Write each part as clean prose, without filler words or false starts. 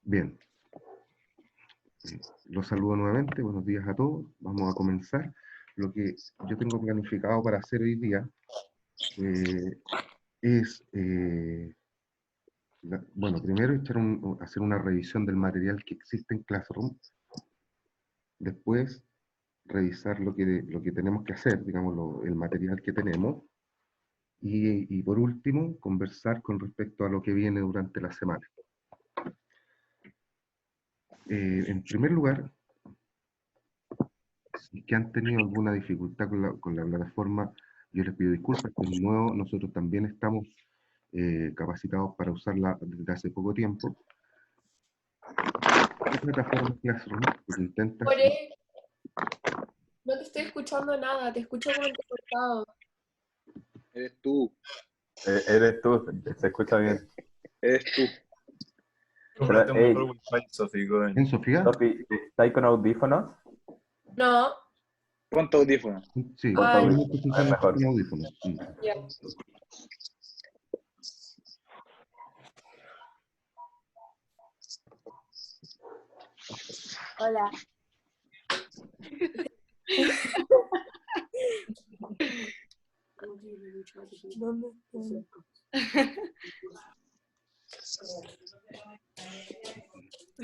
Bien, los saludo nuevamente, buenos días a todos. Vamos a comenzar. Lo que yo tengo planificado para hacer hoy día eh, es, bueno, primero hacer una revisión del material que existe en Classroom, después revisar lo que tenemos que hacer, digamos, el material que tenemos, y por último, conversar con respecto a lo que viene durante la semana. En primer lugar, si es que han tenido alguna dificultad con la plataforma, yo les pido disculpas, que de nuevo nosotros también estamos capacitados para usarla desde hace poco tiempo. ¿Qué plataforma Classroom? Lo que intenta hacer... Ore, no te estoy escuchando nada, te escucho como entrecortado. Eres tú. Eres tú, se escucha bien. Eres tú. Pero, hey, un wifi, Sofi, go ahead. ¿En Sofía? Sofi, ¿estás con audífonos? No, Pon tu audífono. Sí, Pon Ay. tenemos que es usar mejor. nuestros audífonos. ya. Hola. ¿Dónde están?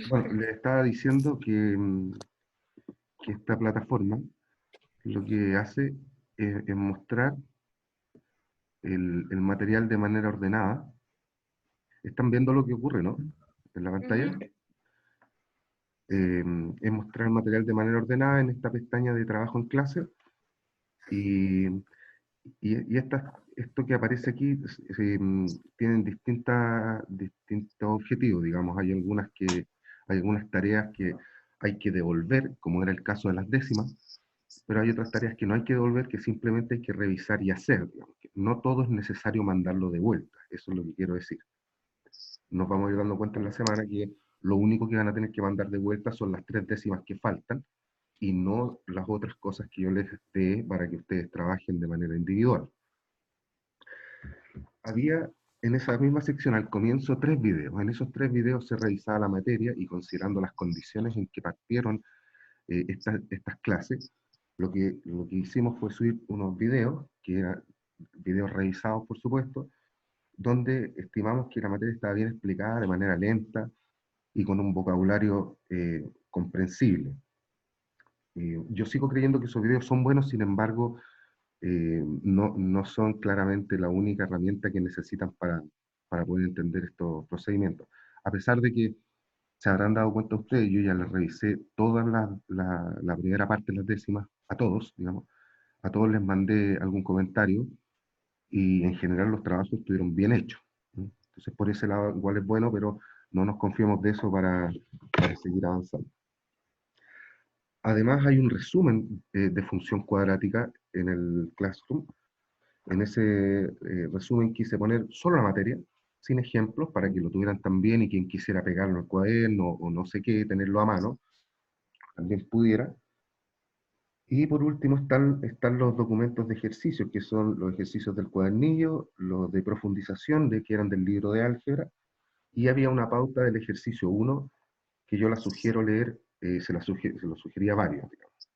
Bueno, les estaba diciendo que esta plataforma lo que hace es mostrar el material de manera ordenada. ¿Están viendo lo que ocurre, no? En la pantalla. Es mostrar el material de manera ordenada en esta pestaña de trabajo en clase. Esto que aparece aquí tienen distintos objetivos, digamos. Hay algunas tareas que hay que devolver, como era el caso de las décimas, pero hay otras tareas que no hay que devolver, que simplemente hay que revisar y hacer. Digamos, que no todo es necesario mandarlo de vuelta, eso es lo que quiero decir. Nos vamos a ir dando cuenta en la semana que lo único que van a tener que mandar de vuelta son las 3 décimas que faltan, y no las otras cosas que yo les dé para que ustedes trabajen de manera individual. Había en esa misma sección al comienzo 3 videos. En esos 3 videos se revisaba la materia y considerando las condiciones en que partieron estas clases, lo que hicimos fue subir unos videos, que eran videos revisados por supuesto, donde estimamos que la materia estaba bien explicada de manera lenta y con un vocabulario comprensible. Yo sigo creyendo que esos videos son buenos, sin embargo, no son claramente la única herramienta que necesitan para poder entender estos procedimientos. A pesar de que se habrán dado cuenta ustedes, yo ya les revisé toda la primera parte de las décimas, a todos, digamos, a todos les mandé algún comentario, y en general los trabajos estuvieron bien hechos, ¿no? Entonces por ese lado igual es bueno, pero no nos confiemos de eso para seguir avanzando. Además hay un resumen de función cuadrática en el Classroom. En ese resumen quise poner solo la materia, sin ejemplos, para que lo tuvieran también, y quien quisiera pegarlo al cuaderno o no sé qué, tenerlo a mano, también pudiera. Y por último están los documentos de ejercicios, que son los ejercicios del cuadernillo, los de profundización, que eran del libro de álgebra, y había una pauta del ejercicio 1 que yo la sugiero leer, se lo sugería a varios, digamos.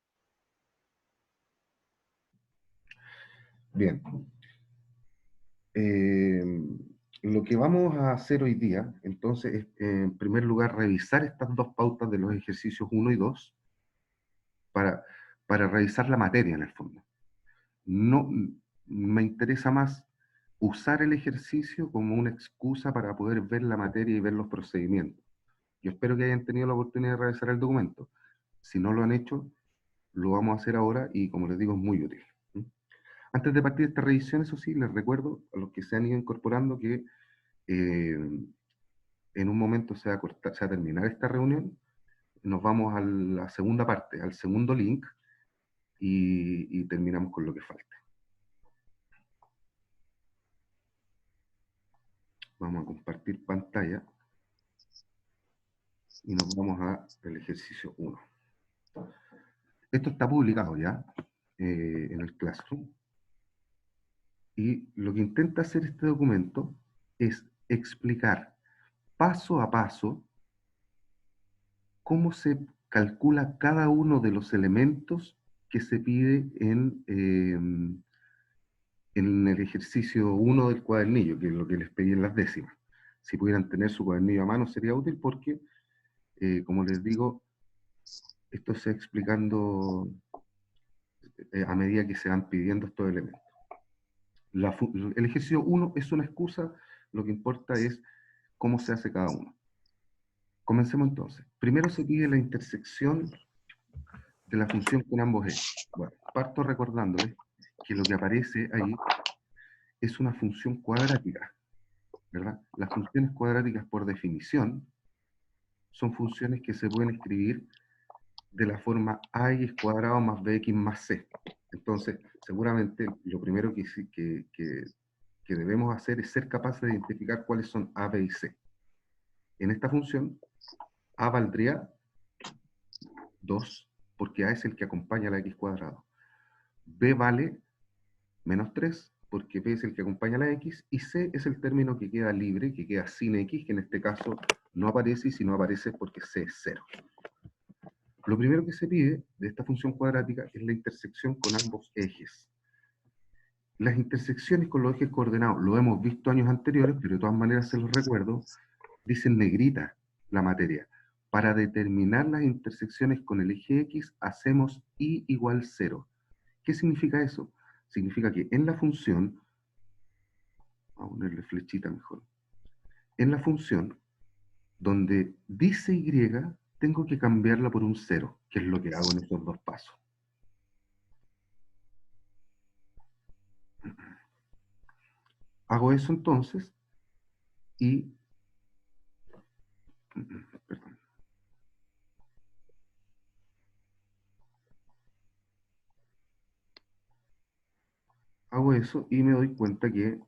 Bien. Lo que vamos a hacer hoy día, entonces, es, en primer lugar, revisar estas dos pautas de los ejercicios 1 y 2 para, para revisar la materia en el fondo. No, me interesa más usar el ejercicio como una excusa para poder ver la materia y ver los procedimientos. Yo espero que hayan tenido la oportunidad de revisar el documento. Si no lo han hecho, lo vamos a hacer ahora y, como les digo, es muy útil. Antes de partir de esta revisión, eso sí, les recuerdo a los que se han ido incorporando que en un momento se va a terminar esta reunión, nos vamos a la segunda parte, al segundo link, y terminamos con lo que falta. Vamos a compartir pantalla y nos vamos al ejercicio 1. Esto está publicado ya en el Classroom, y lo que intenta hacer este documento es explicar paso a paso cómo se calcula cada uno de los elementos que se pide en el ejercicio 1 del cuadernillo, que es lo que les pedí en las décimas. Si pudieran tener su cuadernillo a mano sería útil porque, como les digo, esto se va explicando a medida que se van pidiendo estos elementos. El ejercicio 1 es una excusa, lo que importa es cómo se hace cada uno. Comencemos entonces. Primero se pide la intersección de la función con ambos ejes. Bueno, parto recordándoles que lo que aparece ahí es una función cuadrática, ¿verdad? Las funciones cuadráticas, por definición, son funciones que se pueden escribir de la forma ax cuadrado más bx más c. Entonces, seguramente lo primero que debemos hacer es ser capaces de identificar cuáles son a, b y c. En esta función, a valdría 2, porque a es el que acompaña a la x cuadrado. B vale menos 3, porque b es el que acompaña a la x, y c es el término que queda libre, que queda sin x, que en este caso no aparece, y si no aparece es porque c es 0. Lo primero que se pide de esta función cuadrática es la intersección con ambos ejes. Las intersecciones con los ejes coordenados, lo hemos visto años anteriores, pero de todas maneras se los recuerdo, dicen negrita la materia. Para determinar las intersecciones con el eje X, hacemos y igual 0. ¿Qué significa eso? Significa que en la función, vamos a ponerle flechita mejor, en la función, donde dice Y, tengo que cambiarla por un 0, que es lo que hago en estos dos pasos. Hago eso entonces, y perdón. Hago eso y me doy cuenta que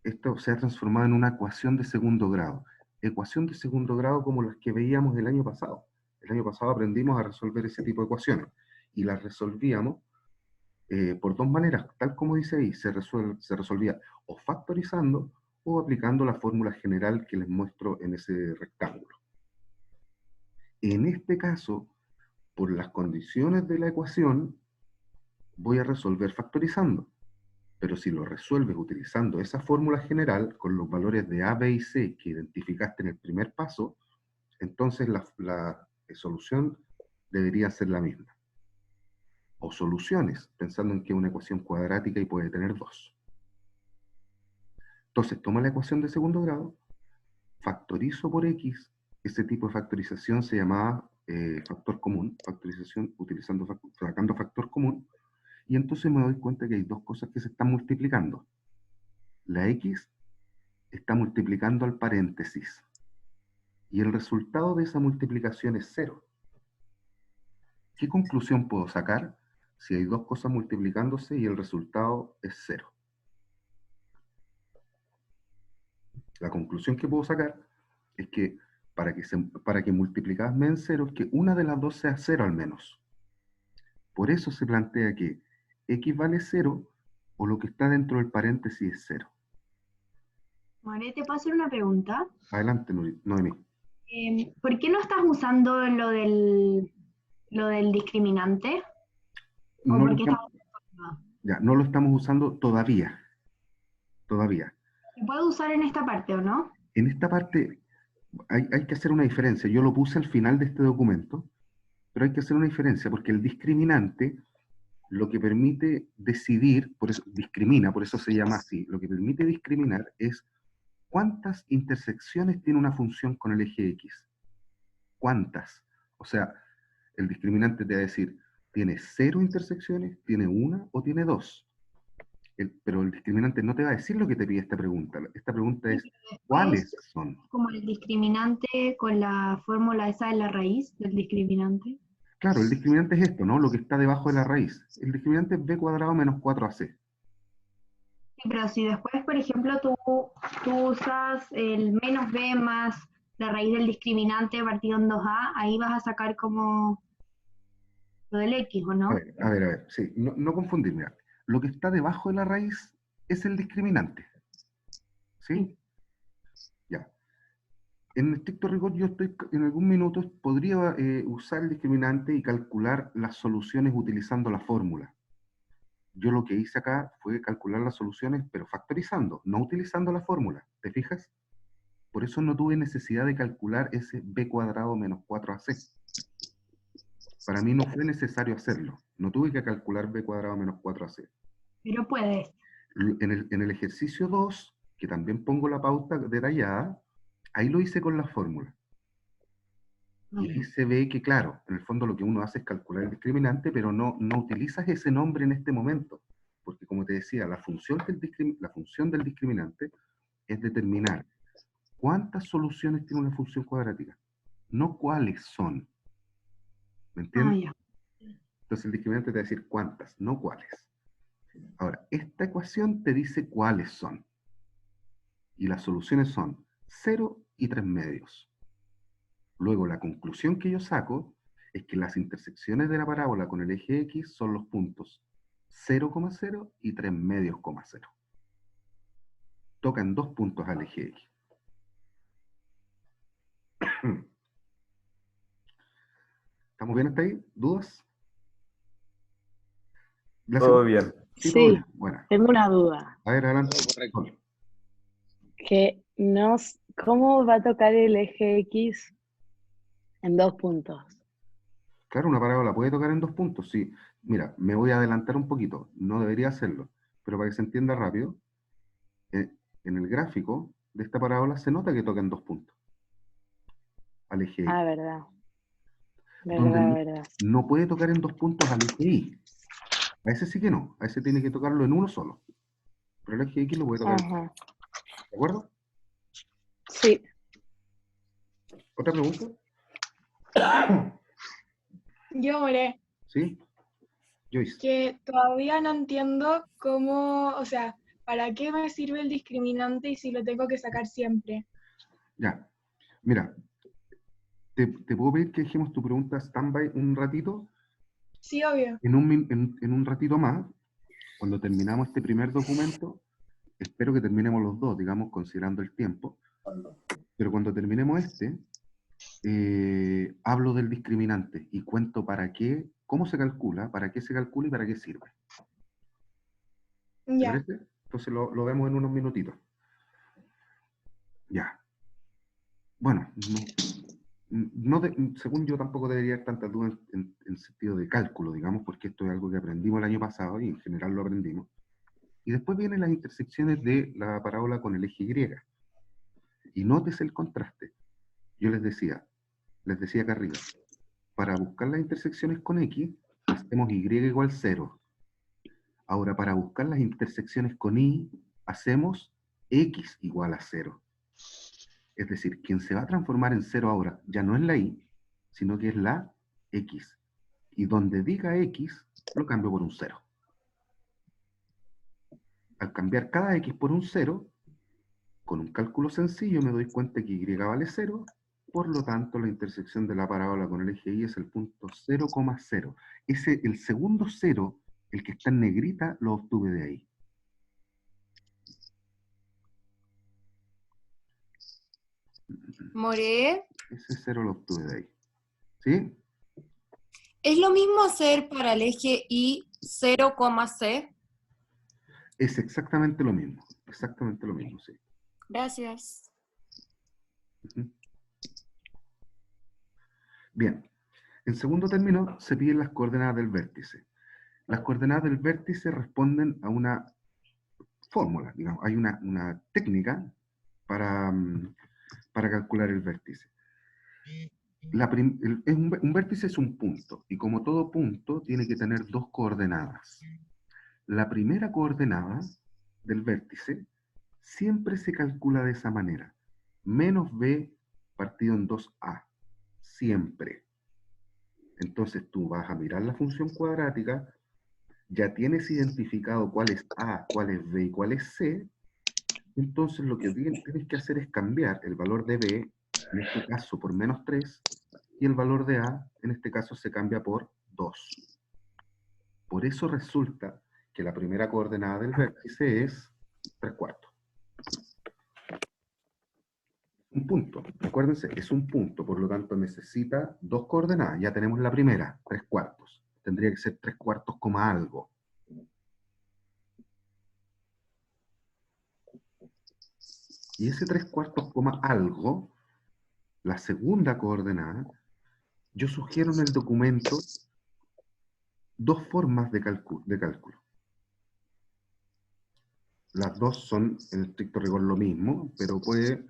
esto se ha transformado en una ecuación de segundo grado. Ecuación de segundo grado como las que veíamos el año pasado. El año pasado aprendimos a resolver ese tipo de ecuaciones y las resolvíamos por dos maneras, tal como dice ahí, se resolvía o factorizando o aplicando la fórmula general que les muestro en ese rectángulo. En este caso, por las condiciones de la ecuación, voy a resolver factorizando. Pero si lo resuelves utilizando esa fórmula general con los valores de a, b y c que identificaste en el primer paso, entonces la solución debería ser la misma. O soluciones, pensando en que es una ecuación cuadrática y puede tener dos. Entonces, tomo la ecuación de segundo grado, factorizo por x, ese tipo de factorización se llamaba factor común, factorización sacando factor común, y entonces me doy cuenta que hay dos cosas que se están multiplicando. La x está multiplicando al paréntesis, y el resultado de esa multiplicación es 0. ¿Qué conclusión puedo sacar si hay dos cosas multiplicándose y el resultado es 0? La conclusión que puedo sacar es que para que multiplicadas me den 0, es que una de las dos sea 0 al menos. Por eso se plantea que x vale 0 o lo que está dentro del paréntesis es 0. María, ¿te puedo hacer una pregunta? Adelante, Noemí. ¿Por qué no estás usando lo del discriminante? ¿O No por lo qué estamos, estás... ya, no lo estamos usando todavía. Todavía. ¿Se puede usar en esta parte o no? En esta parte hay que hacer una diferencia. Yo lo puse al final de este documento, pero hay que hacer una diferencia porque el discriminante lo que permite decidir, por eso discrimina, por eso se llama así, lo que permite discriminar es cuántas intersecciones tiene una función con el eje X. ¿Cuántas? O sea, el discriminante te va a decir, ¿tiene 0 intersecciones, tiene 1 o tiene 2? Pero el discriminante no te va a decir lo que te pide esta pregunta. Esta pregunta es, ¿cuáles son? Como el discriminante con la fórmula esa de la raíz del discriminante. Claro, el discriminante es esto, ¿no? Lo que está debajo de la raíz. El discriminante es b cuadrado menos 4ac. Sí, pero si después, por ejemplo, tú usas el menos b más la raíz del discriminante partido en 2a, ahí vas a sacar como lo del x, ¿o no? A ver, sí, no confundir, mira. Lo que está debajo de la raíz es el discriminante. ¿Sí? Ya. En estricto rigor, yo estoy, en algún minuto podría usar el discriminante y calcular las soluciones utilizando la fórmula. Yo lo que hice acá fue calcular las soluciones, pero factorizando, no utilizando la fórmula. ¿Te fijas? Por eso no tuve necesidad de calcular ese b cuadrado menos 4ac. Para mí no fue necesario hacerlo. No tuve que calcular b cuadrado menos 4ac. Pero puedes. En el ejercicio 2, que también pongo la pauta detallada, ahí lo hice con la fórmula. Y ahí se ve que, claro, en el fondo lo que uno hace es calcular el discriminante, pero no utilizas ese nombre en este momento. Porque, como te decía, la función del discriminante es determinar cuántas soluciones tiene una función cuadrática, no cuáles son. ¿Me entiendes? Ya. Entonces el discriminante te va a decir cuántas, no cuáles. Ahora, esta ecuación te dice cuáles son. Y las soluciones son 0 y 3 medios. Luego, la conclusión que yo saco es que las intersecciones de la parábola con el eje X son los puntos 0,0 y 3 medios, 0. Tocan 2 puntos al eje X. ¿Estamos bien hasta ahí? ¿Dudas? Todo bien. Sí, todo Sí, bien. Bueno, tengo una duda. a ver, adelante. Correcto. Que no, ¿cómo va a tocar el eje X en 2 puntos? Claro, una parábola puede tocar en 2 puntos, sí. Mira, me voy a adelantar un poquito. No debería hacerlo, pero para que se entienda rápido, en el gráfico de esta parábola se nota que toca en 2 puntos. Al eje X. Ah, verdad. Donde Verdad. no puede tocar en 2 puntos al eje Y. A ese sí que no. A ese tiene que tocarlo en uno solo. Pero el eje X lo puede tocar en 2. Ajá. ¿De acuerdo? Sí. ¿Otra pregunta? Yo, More, ¿Sí? Joyce. que todavía no entiendo cómo, o sea, ¿para qué me sirve el discriminante y si lo tengo que sacar siempre? Ya. Mira, ¿te puedo pedir que dejemos tu pregunta stand-by un ratito? Sí, obvio. En un ratito más, cuando terminamos este primer documento, espero que terminemos los dos, digamos, considerando el tiempo, pero cuando terminemos este, hablo del discriminante y cuento para qué, cómo se calcula, para qué se calcula y para qué sirve. ¿Te Ya. parece? Entonces lo vemos en unos minutitos. Ya. Bueno, según yo tampoco debería haber tantas dudas en sentido de cálculo, digamos, porque esto es algo que aprendimos el año pasado y en general lo aprendimos. Y después vienen las intersecciones de la parábola con el eje Y. Y nótese el contraste. Yo les decía acá arriba, para buscar las intersecciones con X, hacemos Y igual 0. Ahora, para buscar las intersecciones con Y, hacemos X igual a 0. Es decir, quien se va a transformar en 0 ahora ya no es la Y, sino que es la X. Y donde diga X, lo cambio por un 0. Al cambiar cada X por un 0, con un cálculo sencillo me doy cuenta que Y vale 0, por lo tanto la intersección de la parábola con el eje Y es el punto 0,0. El segundo 0, el que está en negrita, lo obtuve de ahí. More, Ese 0 lo obtuve de ahí. ¿Sí? ¿es lo mismo hacer para el eje Y 0,c? Es exactamente lo mismo. Exactamente lo mismo, sí. Gracias. Ujú. Bien. En segundo término, se piden las coordenadas del vértice. Las coordenadas del vértice responden a una fórmula, digamos. Hay una técnica para calcular el vértice. Un vértice es un punto, y como todo punto, tiene que tener 2 coordenadas. La primera coordenada del vértice siempre se calcula de esa manera. Menos b partido en 2a. Siempre. Entonces tú vas a mirar la función cuadrática, ya tienes identificado cuál es a, cuál es b y cuál es c. Entonces lo que tienes que hacer es cambiar el valor de b, en este caso por menos 3, y el valor de a, en este caso, se cambia por 2. Por eso resulta que la primera coordenada del vértice es 3/4. un punto. Acuérdense, es un punto, por lo tanto necesita dos coordenadas. Ya tenemos la primera, 3/4. Tendría que ser 3/4 coma algo. Y ese 3/4 coma algo, la segunda coordenada, yo sugiero en el documento dos formas de cálculo. Las dos son en estricto rigor lo mismo, pero puede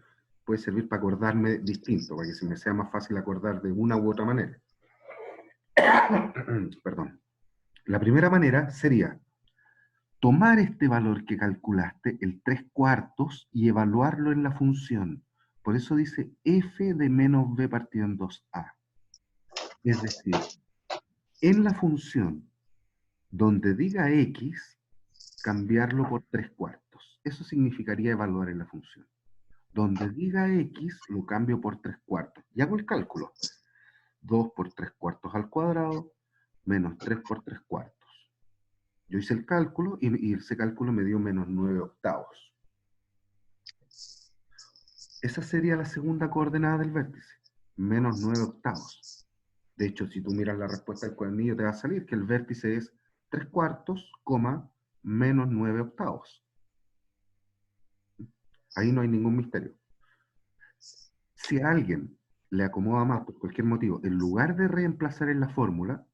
servir para acordarme distinto, para que se me sea más fácil acordar de una u otra manera. Perdón. La primera manera sería tomar este valor que calculaste, el 3/4, y evaluarlo en la función. Por eso dice f de menos b partido en 2a. Es decir, en la función donde diga x, cambiarlo por 3/4. Eso significaría evaluar en la función. Donde diga x, lo cambio por 3/4. Y hago el cálculo. 2 por 3/4 al cuadrado, menos 3 por 3/4. Yo hice el cálculo y ese cálculo me dio menos 9/8. Esa sería la segunda coordenada del vértice, menos 9/8. De hecho, si tú miras la respuesta del cuadernillo, te va a salir que el vértice es 3/4, menos 9/8. Ahí no hay ningún misterio. Si a alguien le acomoda más por cualquier motivo, en lugar de reemplazar en la fórmula,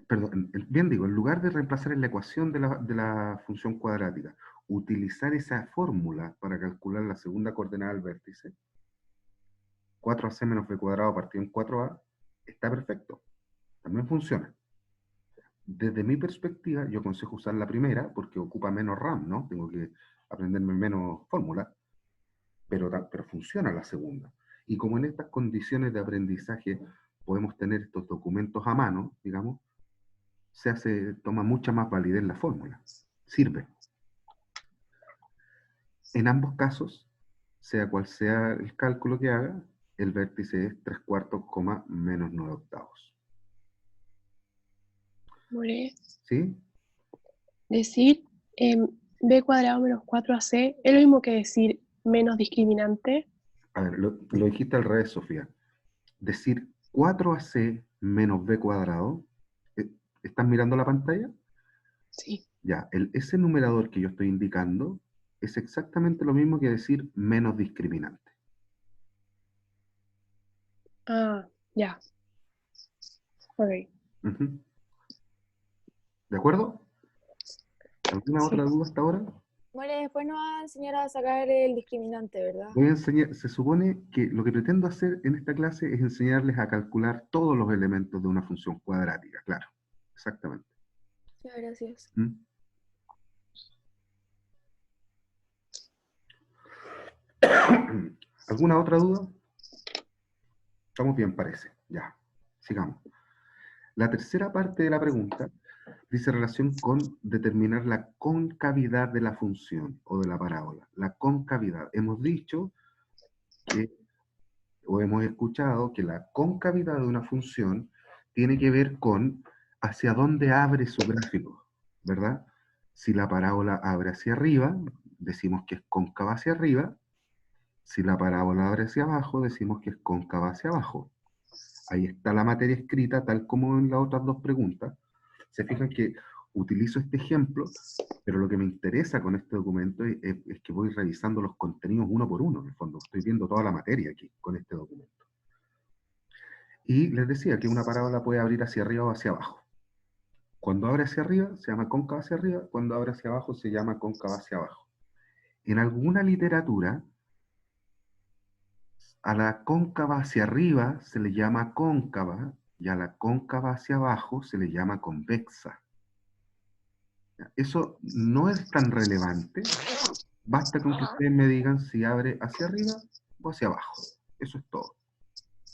perdón, bien digo, en lugar de reemplazar en la ecuación de la función cuadrática, utilizar esa fórmula para calcular la segunda coordenada del vértice, 4ac menos b cuadrado partido en 4a, está perfecto. También funciona. Desde mi perspectiva, yo aconsejo usar la primera porque ocupa menos RAM, ¿no? Tengo que aprenderme menos fórmula, pero funciona la segunda. Y como en estas condiciones de aprendizaje podemos tener estos documentos a mano, digamos, toma mucha más validez la fórmula. Sirve. En ambos casos, sea cual sea el cálculo que haga, el vértice es 3/4, menos 9/8. More, ¿Sí? decir b cuadrado menos 4ac es lo mismo que decir menos discriminante. A ver, lo dijiste al revés, Sofía. Decir 4ac menos b cuadrado, ¿estás mirando la pantalla? Sí. Ya, ese numerador que yo estoy indicando es exactamente lo mismo que decir menos discriminante. Ah, ya. Ok. Ujú. ¿De acuerdo? ¿Alguna Sí. otra duda hasta ahora? More, después nos va a enseñar a sacar el discriminante, ¿verdad? Voy a enseñar, se supone que lo que pretendo hacer en esta clase es enseñarles a calcular todos los elementos de una función cuadrática, claro. Exactamente. Ya, gracias. ¿Mm? ¿Alguna otra duda? Estamos bien, parece. Ya, sigamos. La tercera parte de la pregunta dice relación con determinar la concavidad de la función o de la parábola. La concavidad. Hemos dicho que, o hemos escuchado que la concavidad de una función tiene que ver con hacia dónde abre su gráfico, ¿verdad? Si la parábola abre hacia arriba, decimos que es cóncava hacia arriba. Si la parábola abre hacia abajo, decimos que es cóncava hacia abajo. Ahí está la materia escrita, tal como en las otras dos preguntas. Se fijan que utilizo este ejemplo, pero lo que me interesa con este documento es que voy revisando los contenidos uno por uno, en el fondo. Estoy viendo toda la materia aquí, con este documento. Y les decía que una parábola puede abrir hacia arriba o hacia abajo. Cuando abre hacia arriba, se llama cóncava hacia arriba. Cuando abre hacia abajo, se llama cóncava hacia abajo. En alguna literatura, a la cóncava hacia arriba se le llama cóncava y a la cóncava hacia abajo se le llama convexa. Eso no es tan relevante. Basta con que ustedes me digan si abre hacia arriba o hacia abajo. Eso es todo.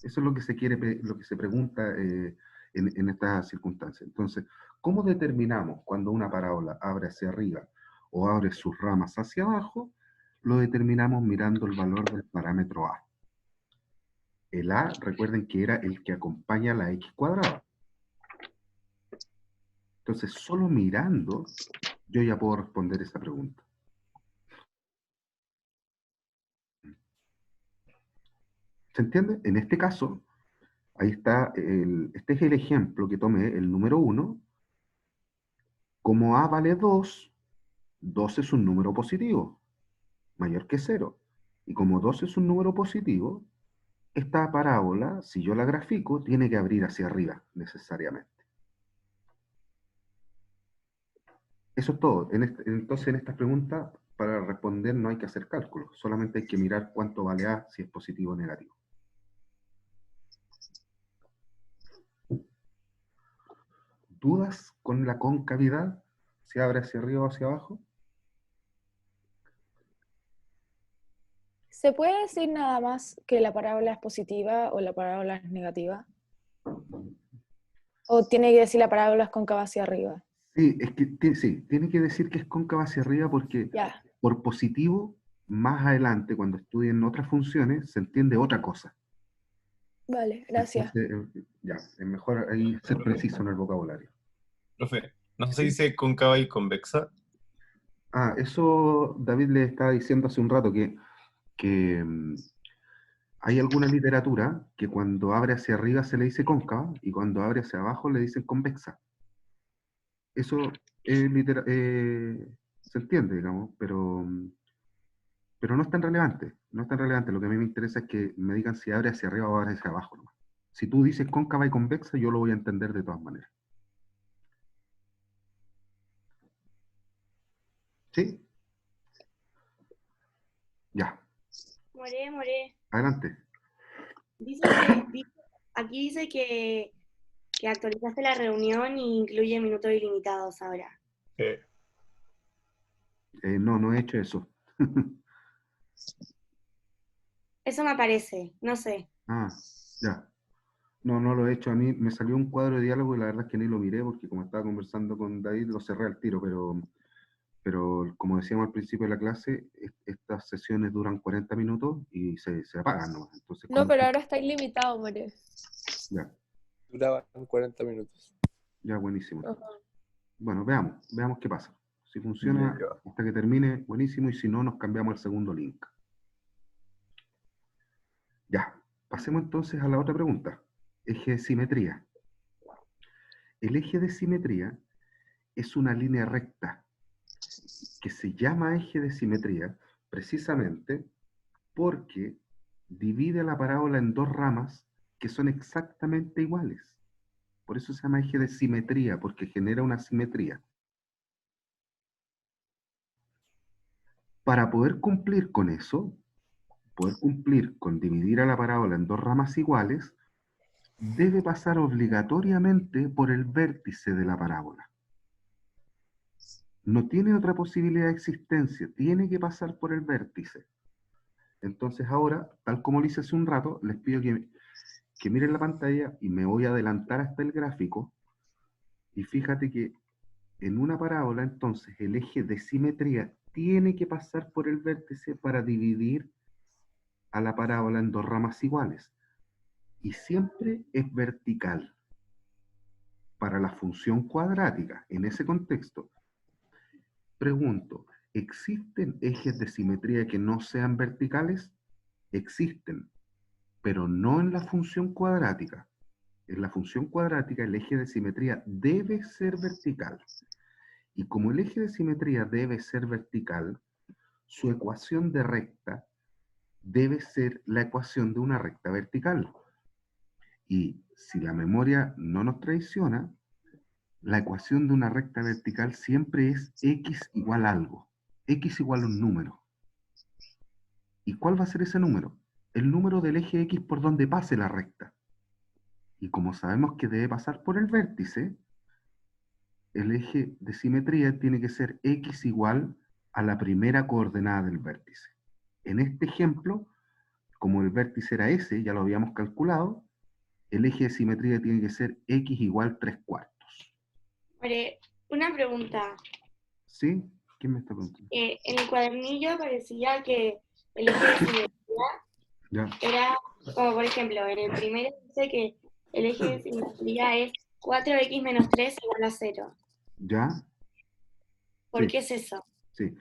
Eso es lo que se quiere, lo que se pregunta en esta circunstancia. Entonces, ¿cómo determinamos cuando una parábola abre hacia arriba o abre sus ramas hacia abajo? Lo determinamos mirando el valor del parámetro A. El A, recuerden que era el que acompaña a la X cuadrada. Entonces, solo mirando, yo ya puedo responder esa pregunta. ¿Se entiende? En este caso, ahí está, este es el ejemplo que tomé, el número 1. Como A vale 2, 2 es un número positivo, mayor que 0. Y como 2 es un número positivo, esta parábola, si yo la grafico, tiene que abrir hacia arriba, necesariamente. Eso es todo. Entonces, en esta pregunta, para responder no hay que hacer cálculos, solamente hay que mirar cuánto vale A, si es positivo o negativo. ¿Dudas con la concavidad? ¿Se abre hacia arriba o hacia abajo? ¿Se puede decir nada más que la parábola es positiva o la parábola es negativa? ¿O tiene que decir la parábola es cóncava hacia arriba? Sí, es que sí, tiene que decir que es cóncava hacia arriba porque Ya, por positivo, más adelante, cuando estudien otras funciones, se entiende otra cosa. vale, gracias. Entonces, ya, es mejor ahí ser preciso en el vocabulario. Profe, ¿no se dice cóncava y convexa? Ah, eso David le estaba diciendo hace un rato, que hay alguna literatura que cuando abre hacia arriba se le dice cóncava y cuando abre hacia abajo le dicen convexa. Eso se entiende, digamos, pero no es tan relevante. No es tan relevante. Lo que a mí me interesa es que me digan si abre hacia arriba o abre hacia abajo nomás. Si tú dices cóncava y convexa, yo lo voy a entender de todas maneras. ¿Sí? Ya. More. Adelante. Aquí dice que actualizaste la reunión e incluye minutos ilimitados ahora. No he hecho eso. Eso me aparece, no sé. Ah, ya. No lo he hecho. A mí me salió un cuadro de diálogo y la verdad es que ni lo miré porque como estaba conversando con David lo cerré al tiro, pero como decíamos al principio de la clase, estas sesiones duran 40 minutos y se apagan nomás. Entonces, No, pero ahora está ilimitado, More. Ya, Duraban 40 minutos. ya buenísimo. Ajá. Bueno, veamos qué pasa. Si funciona hasta que termine, buenísimo, y si no, nos cambiamos al segundo link. Ya, pasemos entonces a la otra pregunta. Eje de simetría. El eje de simetría es una línea recta que se llama eje de simetría precisamente porque divide la parábola en dos ramas que son exactamente iguales. Por eso se llama eje de simetría, porque genera una simetría. Para poder cumplir con eso, poder cumplir con dividir a la parábola en dos ramas iguales, debe pasar obligatoriamente por el vértice de la parábola. No tiene otra posibilidad de existencia, tiene que pasar por el vértice. Entonces ahora, tal como lo hice hace un rato, les pido que miren la pantalla y me voy a adelantar hasta el gráfico. Y fíjate que en una parábola, entonces, el eje de simetría tiene que pasar por el vértice para dividir a la parábola en dos ramas iguales. Y siempre es vertical. Para la función cuadrática, en ese contexto, pregunto, ¿existen ejes de simetría que no sean verticales? Existen, pero no en la función cuadrática. En la función cuadrática el eje de simetría debe ser vertical. Y como el eje de simetría debe ser vertical, su ecuación de recta debe ser la ecuación de una recta vertical. Y si la memoria no nos traiciona, la ecuación de una recta vertical siempre es x igual a algo. X igual a un número. ¿Y cuál va a ser ese número? El número del eje x por donde pase la recta. Y como sabemos que debe pasar por el vértice, el eje de simetría tiene que ser x igual a la primera coordenada del vértice. En este ejemplo, como el vértice era S, ya lo habíamos calculado, el eje de simetría tiene que ser x igual 3/4. Una pregunta. ¿Sí? ¿Quién me está preguntando? En el cuadernillo parecía que el eje de simetría era, como por ejemplo, en el primero dice que el eje de simetría es 4x menos 3 igual a 0. ¿Ya? ¿Por qué es eso? Sí.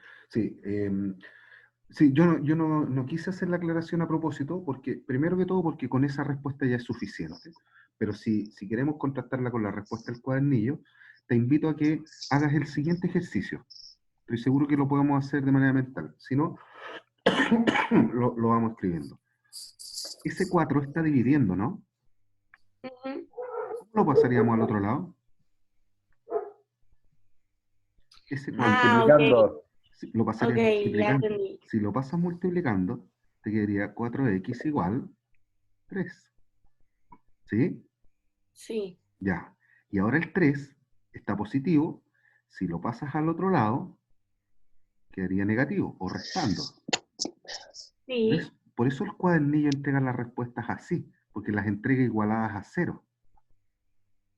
Sí, yo no quise hacer la aclaración a propósito, porque, primero que todo, porque con esa respuesta ya es suficiente. Pero si queremos contrastarla con la respuesta del cuadernillo, te invito a que hagas el siguiente ejercicio. Estoy seguro que lo podemos hacer de manera mental. Si no, lo vamos escribiendo. Ese 4 está dividiendo, ¿no? Ujú. ¿Cómo lo pasaríamos al otro lado? Ese 4 Multiplicando. lo pasarías Ok, ya multiplicando. entendí. Si lo pasas multiplicando, te quedaría 4x igual 3. ¿Sí? Sí. Ya. Y ahora el 3 está positivo. Si lo pasas al otro lado, quedaría negativo o restando. Sí. Por eso el cuadernillo entrega las respuestas así, porque las entrega igualadas a 0.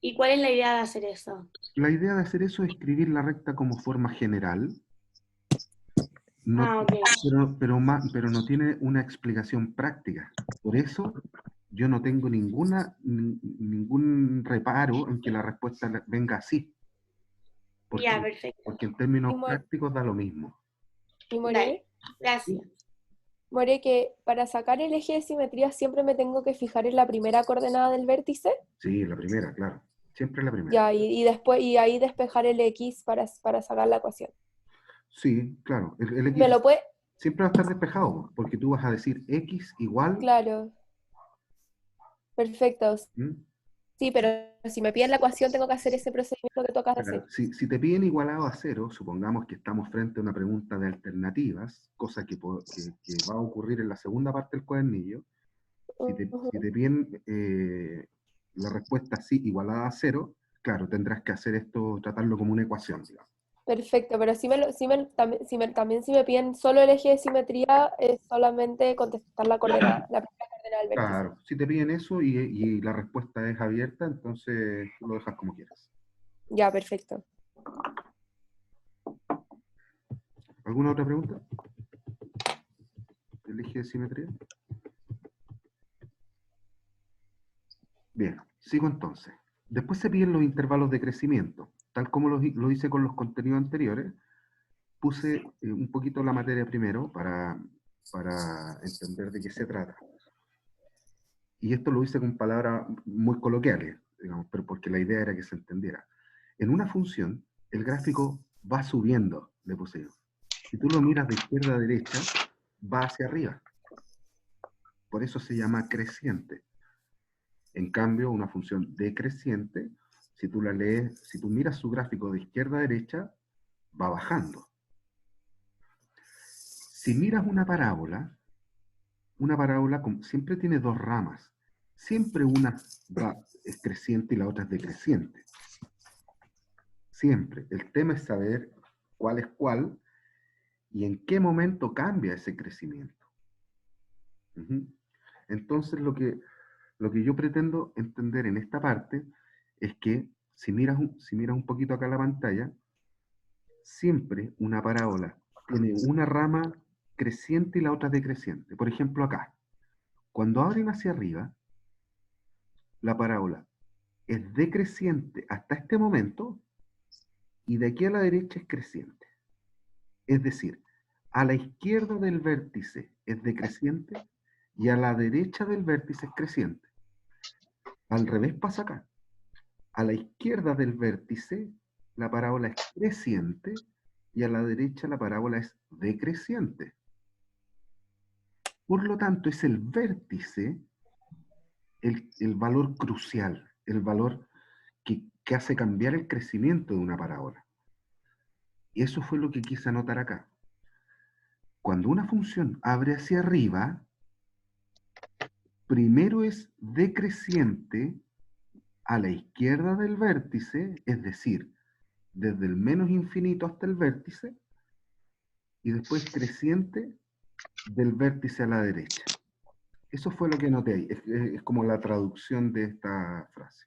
¿Y cuál es la idea de hacer eso? La idea de hacer eso es escribir la recta como forma general, Ah, ok. pero no tiene una explicación práctica. Por eso yo no tengo ningún reparo en que la respuesta venga así. Ya, perfecto. Porque en términos Y prácticos da lo mismo. Y More, Dale, gracias. More, que para sacar el eje de simetría siempre me tengo que fijar en la primera coordenada del vértice. Sí, la primera, claro. Siempre la primera. Ya, y después, y ahí despejar el X para sacar la ecuación. Sí, claro. El X ¿Me lo puede? siempre va a estar despejado, porque tú vas a decir X igual. Claro. Perfecto. ¿Mm? Sí, pero si me piden la ecuación tengo que hacer ese procedimiento que tocas hacer. Si te piden igualado a 0, supongamos que estamos frente a una pregunta de alternativas, cosa que va a ocurrir en la segunda parte del cuadernillo. Si te piden la respuesta sí igualada a 0, claro, tendrás que hacer esto, tratarlo como una ecuación, digamos. Perfecto, pero también si me piden solo el eje de simetría, es solamente contestar la primera coordenada del vértice. Claro, si te piden eso y la respuesta es abierta, entonces tú lo dejas como quieras. Ya, perfecto. ¿Alguna otra pregunta? ¿El eje de simetría? Bien, sigo entonces. Después se piden los intervalos de crecimiento. Tal como lo hice con los contenidos anteriores, puse un poquito la materia primero para entender de qué se trata. Y esto lo hice con palabras muy coloquiales, digamos, pero porque la idea era que se entendiera. En una función, el gráfico va subiendo, le puse yo. Si tú lo miras de izquierda a derecha, va hacia arriba. Por eso se llama creciente. En cambio, una función decreciente, si tú la lees, si tú miras su gráfico de izquierda a derecha, va bajando. Si miras una parábola siempre tiene dos ramas. Siempre una es creciente y la otra es decreciente. Siempre. El tema es saber cuál es cuál y en qué momento cambia ese crecimiento. Entonces, lo que yo pretendo entender en esta parte es que si miras un poquito acá la pantalla, siempre una parábola tiene una rama creciente y la otra decreciente. Por ejemplo, acá, cuando abren hacia arriba, la parábola es decreciente hasta este momento y de aquí a la derecha es creciente. Es decir, a la izquierda del vértice es decreciente y a la derecha del vértice es creciente. Al revés pasa acá. A la izquierda del vértice la parábola es creciente y a la derecha la parábola es decreciente. Por lo tanto, es el vértice el valor crucial, el valor que hace cambiar el crecimiento de una parábola. Y eso fue lo que quise anotar acá. Cuando una función abre hacia arriba, primero es decreciente a la izquierda del vértice, es decir, desde el menos infinito hasta el vértice, y después creciente del vértice a la derecha. Eso fue lo que anoté ahí. Es como la traducción de esta frase.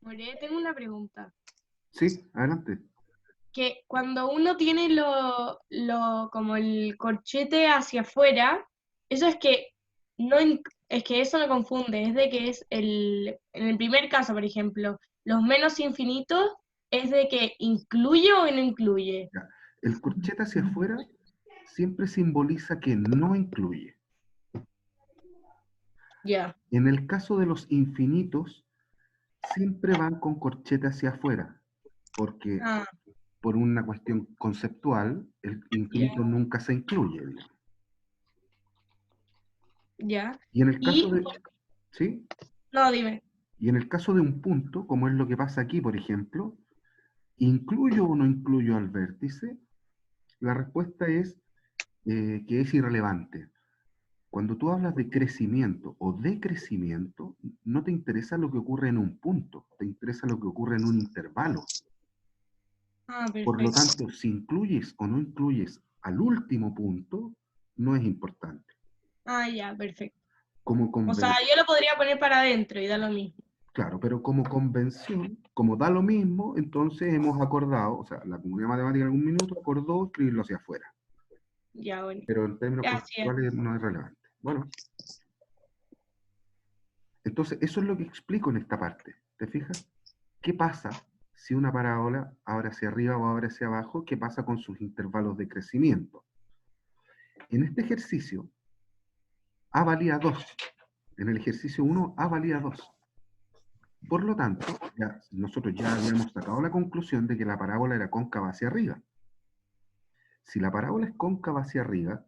More, tengo una pregunta. Sí, adelante. Que cuando uno tiene como el corchete hacia afuera, eso es que es que eso me confunde, es de que en el primer caso, por ejemplo, los menos infinitos es de que incluye o no incluye. Ya. El corchete hacia afuera siempre simboliza que no incluye. Ya. En el caso de los infinitos, siempre van con corchete hacia afuera, porque por una cuestión conceptual, el infinito nunca se incluye, digamos. Ya. Y en el caso de... ¿Sí? No, dime. Y en el caso de un punto, como es lo que pasa aquí, por ejemplo, ¿incluyo o no incluyo al vértice? La respuesta es que es irrelevante. Cuando tú hablas de crecimiento o decrecimiento, no te interesa lo que ocurre en un punto, te interesa lo que ocurre en un intervalo. Por lo tanto, si incluyes o no incluyes al último punto, no es importante. Ah, ya, perfecto. O sea, yo lo podría poner para adentro y da lo mismo. Claro, pero como convención, como da lo mismo, entonces hemos acordado, o sea, la comunidad matemática en algún minuto acordó escribirlo hacia afuera. Ya, bueno. Pero en términos conceptuales no es relevante. Bueno. Entonces, eso es lo que explico en esta parte. ¿Te fijas? ¿Qué pasa si una parábola abre hacia arriba o abre hacia abajo? ¿Qué pasa con sus intervalos de crecimiento? En este ejercicio, A valía 2. En el ejercicio 1, A valía 2. Por lo tanto, nosotros ya habíamos sacado la conclusión de que la parábola era cóncava hacia arriba. Si la parábola es cóncava hacia arriba,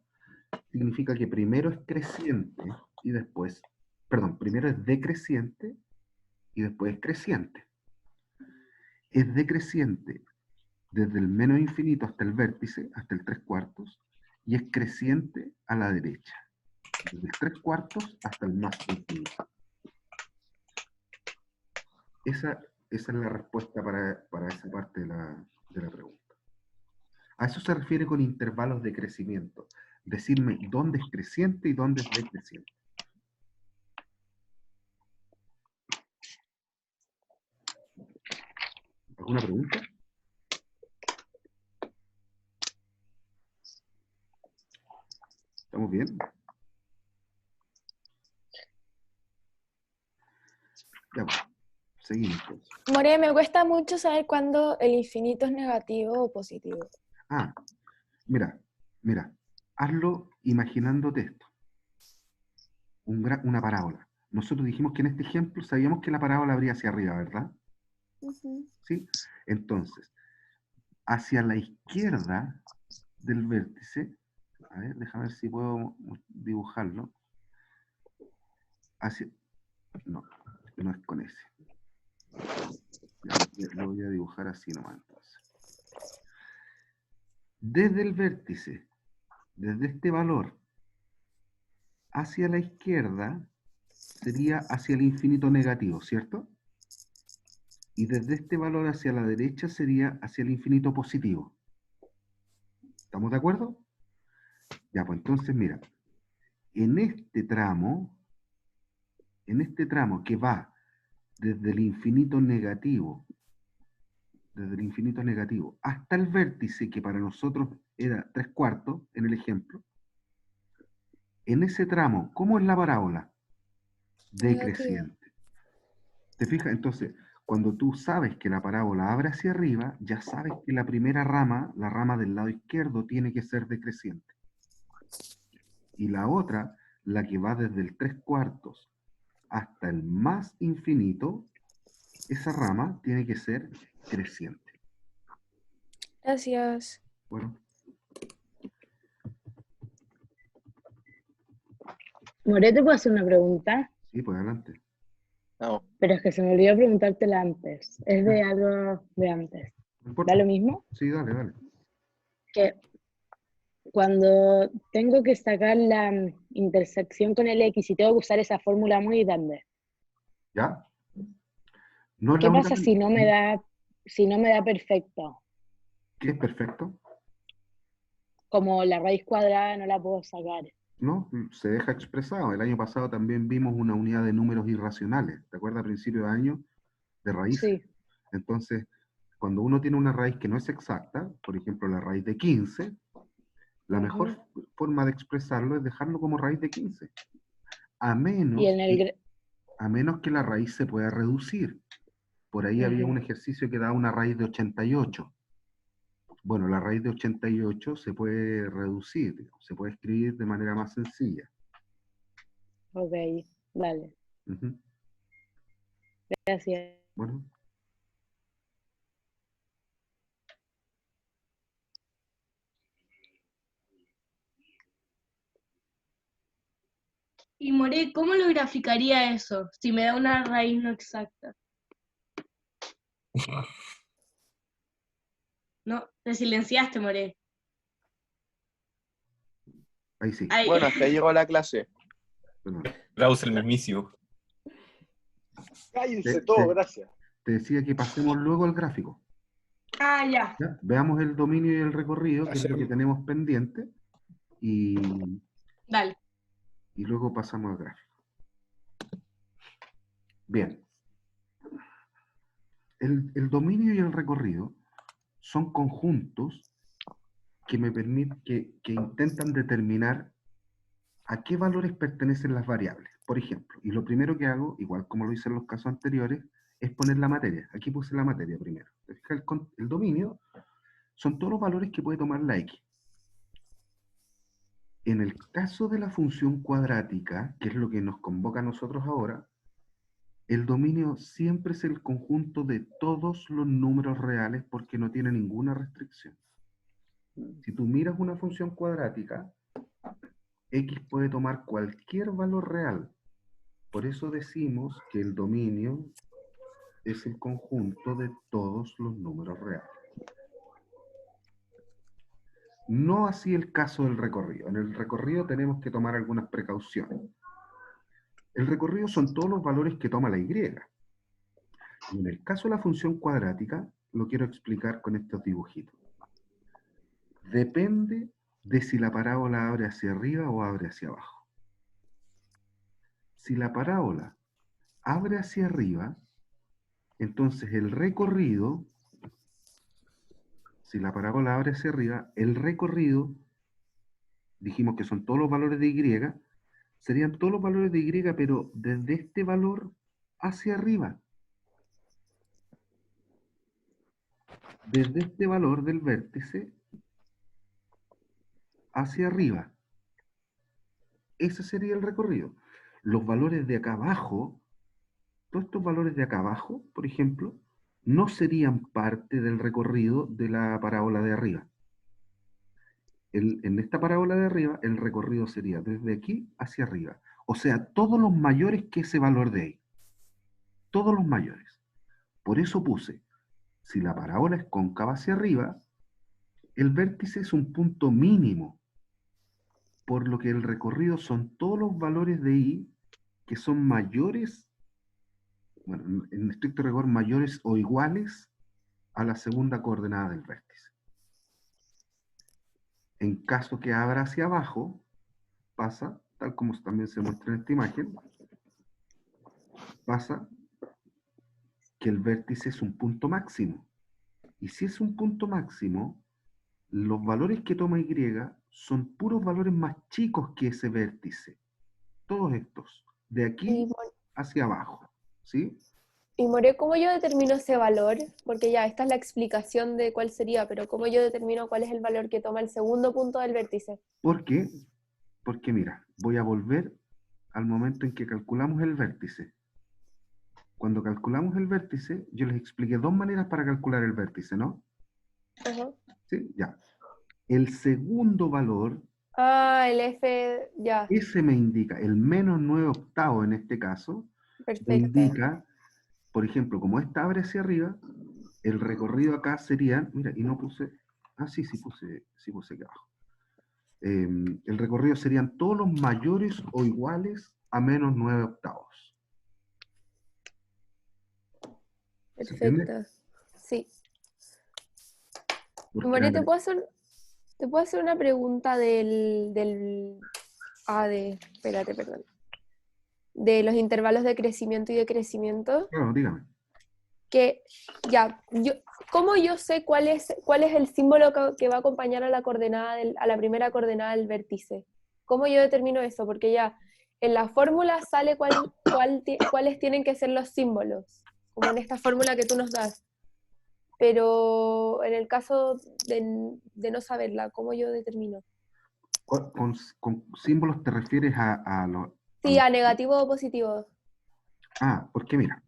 significa que primero es creciente y después, perdón, primero es decreciente y después es creciente. Es decreciente desde el menos infinito hasta el vértice, hasta el 3/4, y es creciente a la derecha, desde el 3/4 hasta el más infinito. Esa es la respuesta para esa parte de la pregunta. A eso se refiere con intervalos de crecimiento. Decirme dónde es creciente y dónde es decreciente. ¿Alguna pregunta? ¿Estamos bien? Ya, bueno, seguimos. More, me cuesta mucho saber cuándo el infinito es negativo o positivo. Ah, mira, hazlo imaginándote esto. Una parábola. Nosotros dijimos que en este ejemplo sabíamos que la parábola abría hacia arriba, ¿verdad? ¿Sí? Entonces, hacia la izquierda del vértice, a ver, déjame ver si puedo dibujarlo. No es con ese. Lo voy a dibujar así nomás entonces. Desde el vértice, desde este valor, hacia la izquierda, sería hacia el infinito negativo, ¿cierto? Y desde este valor hacia la derecha sería hacia el infinito positivo. ¿Estamos de acuerdo? Ya, pues entonces mira, en este tramo que va desde el infinito negativo hasta el vértice, que para nosotros era 3/4 en el ejemplo, en ese tramo, ¿cómo es la parábola? Decreciente. ¿Te fijas? Entonces, cuando tú sabes que la parábola abre hacia arriba, ya sabes que la primera rama, la rama del lado izquierdo, tiene que ser decreciente. Y la otra, la que va desde el 3/4 hasta el más infinito, esa rama tiene que ser creciente. Gracias. Bueno. More, ¿te puedo hacer una pregunta? Sí, pues adelante. No. Pero es que se me olvidó preguntártela antes. Es de algo de antes. ¿Da lo mismo? Sí, dale. Que cuando tengo que sacar la intersección con el X y tengo que usar esa fórmula muy grande. ¿Ya? No es ¿Qué la pasa única... si no me da perfecto? ¿Qué es perfecto? Como la raíz cuadrada no la puedo sacar. No, se deja expresado. El año pasado también vimos una unidad de números irracionales. ¿Te acuerdas a principio de año? De raíces. Sí. Entonces, cuando uno tiene una raíz que no es exacta, por ejemplo la raíz de 15, la mejor forma de expresarlo es dejarlo como raíz de 15. A menos que la raíz se pueda reducir. Por ahí había un ejercicio que daba una raíz de 88. Bueno, la raíz de 88 se puede reducir, digamos, se puede escribir de manera más sencilla. Ok, vale. Ujú. Gracias. Bueno. Y More, ¿cómo lo graficaría eso si me da una raíz no exacta? No, te silenciaste, More. Ahí sí. Ahí. Bueno, hasta ahí llegó la clase. Raúl el mismísimo. Cállense todos, gracias. Te decía que pasemos luego al gráfico. Ah, ya. ¿Ya? Veamos el dominio y el recorrido, que es lo que tenemos pendiente, y Dale. luego pasamos al gráfico. Bien. El dominio y el recorrido son conjuntos que me permiten, que intentan determinar a qué valores pertenecen las variables. Por ejemplo, y lo primero que hago, igual como lo hice en los casos anteriores, es poner la materia. Aquí puse la materia primero. El dominio son todos los valores que puede tomar la X. En el caso de la función cuadrática, que es lo que nos convoca a nosotros ahora, el dominio siempre es el conjunto de todos los números reales porque no tiene ninguna restricción. Si tú miras una función cuadrática, X puede tomar cualquier valor real. Por eso decimos que el dominio es el conjunto de todos los números reales. No así el caso del recorrido. En el recorrido tenemos que tomar algunas precauciones. El recorrido son todos los valores que toma la Y. Y en el caso de la función cuadrática, lo quiero explicar con estos dibujitos. Depende de si la parábola abre hacia arriba o abre hacia abajo. Si la parábola abre hacia arriba, entonces el recorrido, si la parábola abre hacia arriba, el recorrido, dijimos que son todos los valores de Y, serían todos los valores de Y, pero desde este valor hacia arriba. Desde este valor del vértice hacia arriba. Ese sería el recorrido. Los valores de acá abajo, todos estos valores de acá abajo, por ejemplo, no serían parte del recorrido de la parábola de arriba. En esta parábola de arriba, el recorrido sería desde aquí hacia arriba. O sea, todos los mayores que ese valor de ahí. Todos los mayores. Por eso puse, si la parábola es cóncava hacia arriba, el vértice es un punto mínimo. Por lo que el recorrido son todos los valores de I que son mayores, bueno, en estricto rigor, mayores o iguales a la segunda coordenada del vértice. En caso que abra hacia abajo, pasa, tal como también se muestra en esta imagen, pasa que el vértice es un punto máximo. Y si es un punto máximo, los valores que toma Y son puros valores más chicos que ese vértice. Todos estos, de aquí hacia abajo, ¿sí? Y More, ¿cómo yo determino ese valor? Porque ya, esta es la explicación de cuál sería, pero ¿cómo yo determino cuál es el valor que toma el segundo punto del vértice? ¿Por qué? Porque mira, voy a volver al momento en que calculamos el vértice. Cuando calculamos el vértice, yo les expliqué dos maneras para calcular el vértice, ¿no? Ajá. Sí, ya. El segundo valor, El F, ya. ese me indica, el menos 9/8 en este caso, Perfecto. me indica, por ejemplo, como esta abre hacia arriba, el recorrido acá sería, mira, y no puse, sí puse aquí abajo. El recorrido serían todos los mayores o iguales a menos 9/8. Perfecto. Sí. More, ¿te puedo hacer una pregunta espérate, perdón. De los intervalos de crecimiento y decrecimiento? Claro, dígame. Que, ya, ¿cómo yo sé cuál es el símbolo que va a acompañar a la coordenada a la primera coordenada del vértice? ¿Cómo yo determino eso? Porque ya en la fórmula sale cuáles tienen que ser los símbolos. como en esta fórmula que tú nos das. Pero en el caso de no saberla, ¿cómo yo determino? Con símbolos te refieres a los... Sí, a negativo o positivo. Porque mira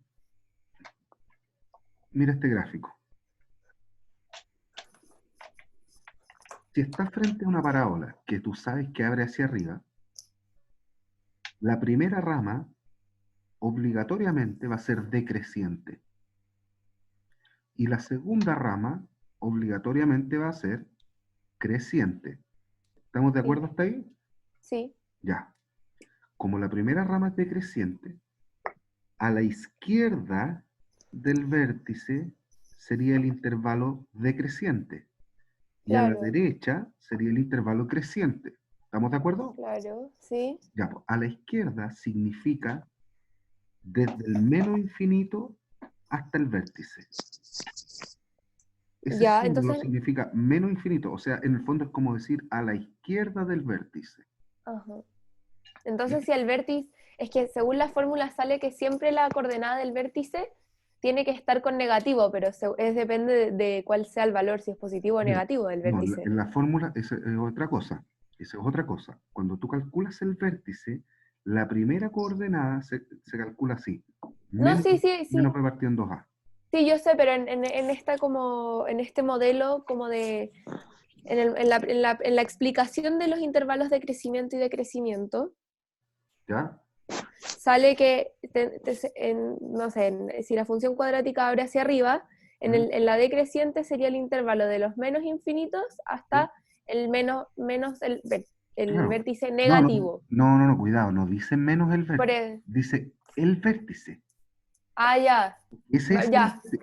este gráfico. Si estás frente a una parábola que tú sabes que abre hacia arriba, la primera rama obligatoriamente va a ser decreciente. Y la segunda rama obligatoriamente va a ser creciente. ¿Estamos de acuerdo hasta ahí? Sí. Ya. Como la primera rama es decreciente, a la izquierda del vértice sería el intervalo decreciente. Y a la derecha sería el intervalo creciente. ¿Estamos de acuerdo? Claro, sí. Ya, pues, a la izquierda significa desde el menos infinito hasta el vértice. Ese Ya, símbolo entonces... significa menos infinito, o sea, en el fondo es como decir a la izquierda del vértice. Ajá. Entonces, si el vértice, es que según la fórmula sale que siempre la coordenada del vértice tiene que estar con negativo, pero depende de cuál sea el valor, si es positivo o negativo del vértice. En la fórmula esa es otra cosa. Esa es otra cosa. Cuando tú calculas el vértice, la primera coordenada se calcula así. Menos b partido en 2a. Sí, yo sé, pero en este modelo, como en la explicación de los intervalos de crecimiento y decrecimiento, ¿ya? Sale que, no sé, si la función cuadrática abre hacia arriba, en la decreciente sería el intervalo de los menos infinitos hasta el menos el vértice negativo. No, cuidado, no dice menos el vértice, dice el vértice. Ya. Ese es ya, sí.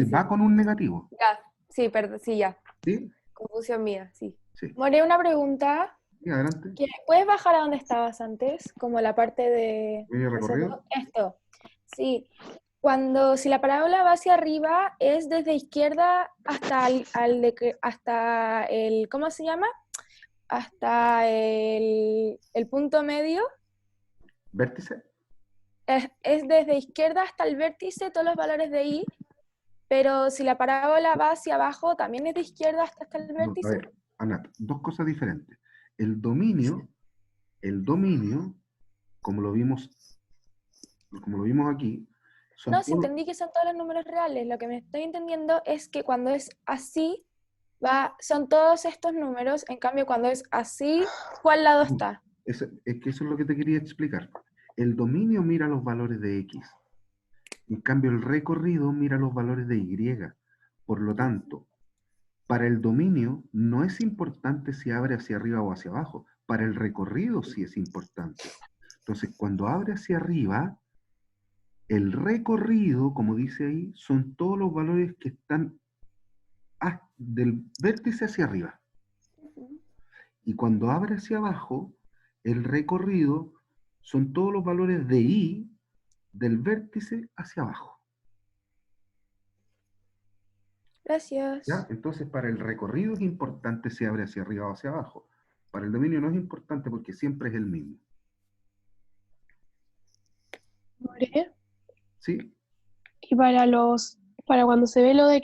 Va con un negativo. Ya, sí, ya. ¿Sí? Confusión mía, sí. More, una pregunta. Sí, adelante. ¿Puedes bajar a donde estabas antes? Como la parte de... ¿Medio recorrido? Esto. Sí. Si la parábola va hacia arriba, es desde izquierda hasta el ¿cómo se llama? Hasta el punto medio. ¿Vértice? Es desde izquierda hasta el vértice, todos los valores de i, pero si la parábola va hacia abajo, ¿también es de izquierda hasta el vértice? A ver, Anat, dos cosas diferentes. El dominio, como lo vimos aquí, si entendí que son todos los números reales. Lo que me estoy entendiendo es que cuando es así, son todos estos números, en cambio cuando es así, ¿cuál lado está? Es que eso es lo que te quería explicar. El dominio mira los valores de X. En cambio, el recorrido mira los valores de Y. Por lo tanto, para el dominio no es importante si abre hacia arriba o hacia abajo. Para el recorrido sí es importante. Entonces, cuando abre hacia arriba, el recorrido, como dice ahí, son todos los valores que están del vértice hacia arriba. Y cuando abre hacia abajo, el recorrido son todos los valores de I del vértice hacia abajo. Gracias. ¿Ya? Entonces, para el recorrido es importante si abre hacia arriba o hacia abajo. Para el dominio no es importante porque siempre es el mismo. ¿More? ¿Sí? Y para cuando se ve lo de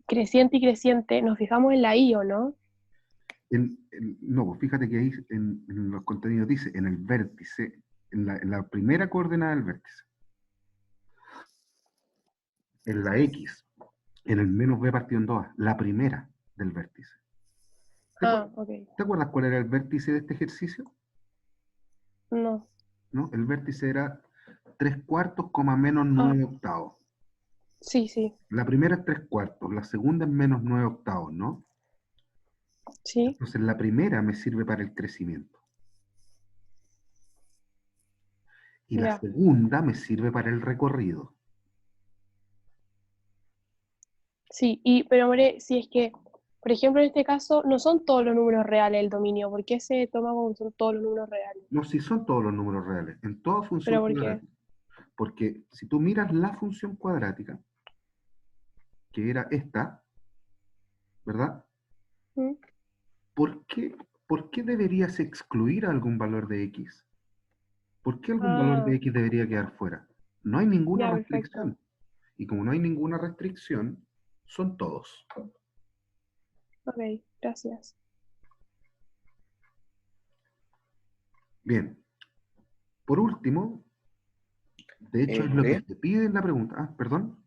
creciente y creciente, ¿nos fijamos en la I o no? No, pues fíjate que ahí en los contenidos dice en el vértice, en la primera coordenada del vértice. En la X, en el menos b partido en 2a, la primera del vértice. Ok. ¿Te acuerdas cuál era el vértice de este ejercicio? No. ¿No? El vértice era 3/4, menos 9 octavos. Sí. La primera es 3/4, la segunda es menos 9 octavos, ¿no? Sí. Entonces la primera me sirve para el crecimiento. Y la segunda me sirve para el recorrido. Sí, pero More, si es que, por ejemplo, en este caso, no son todos los números reales el dominio, ¿por qué se toma como son todos los números reales? No, sí son todos los números reales, en toda función cuadrática. Porque si tú miras la función cuadrática, que era esta, ¿verdad? ¿Por qué deberías excluir algún valor de X? ¿Por qué algún valor de X debería quedar fuera? No hay ninguna restricción. Y como no hay ninguna restricción, son todos. Ok, gracias. Bien. Por último, de hecho es lo que te pide en la pregunta. Ah, perdón.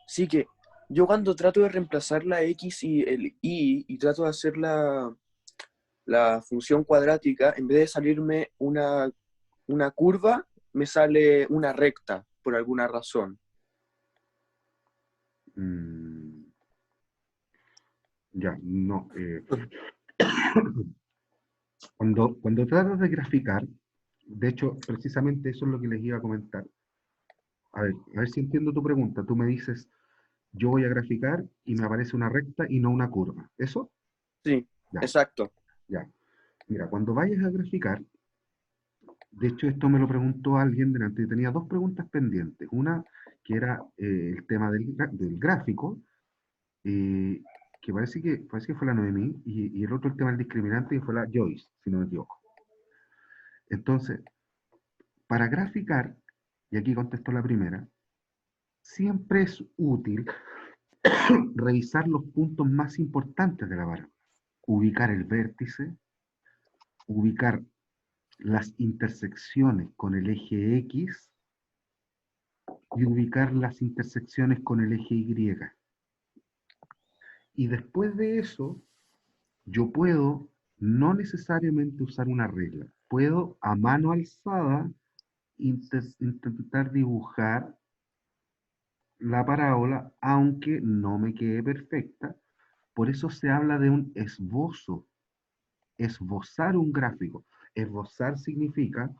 Sí, que yo cuando trato de reemplazar la x y el y trato de hacer la función cuadrática, en vez de salirme una curva, me sale una recta, por alguna razón. Ya, no. Cuando tratas de graficar, de hecho, precisamente eso es lo que les iba a comentar. A ver si entiendo tu pregunta. Tú me dices, yo voy a graficar y me aparece una recta y no una curva. ¿Eso? Sí, ya. Exacto. Ya. Mira, cuando vayas a graficar, de hecho esto me lo preguntó alguien delante, tenía dos preguntas pendientes. Una que era el tema del gráfico, que parece que fue la Noemí, y el otro el tema del discriminante, que fue la Joyce, si no me equivoco. Entonces, para graficar, y aquí contesto la primera, siempre es útil revisar los puntos más importantes de la parábola. Ubicar el vértice, ubicar las intersecciones con el eje X y ubicar las intersecciones con el eje Y. Y después de eso, yo puedo no necesariamente usar una regla. Puedo a mano alzada intentar dibujar la parábola, aunque no me quede perfecta. Por eso se habla de un esbozo. Esbozar un gráfico. Esbozar significa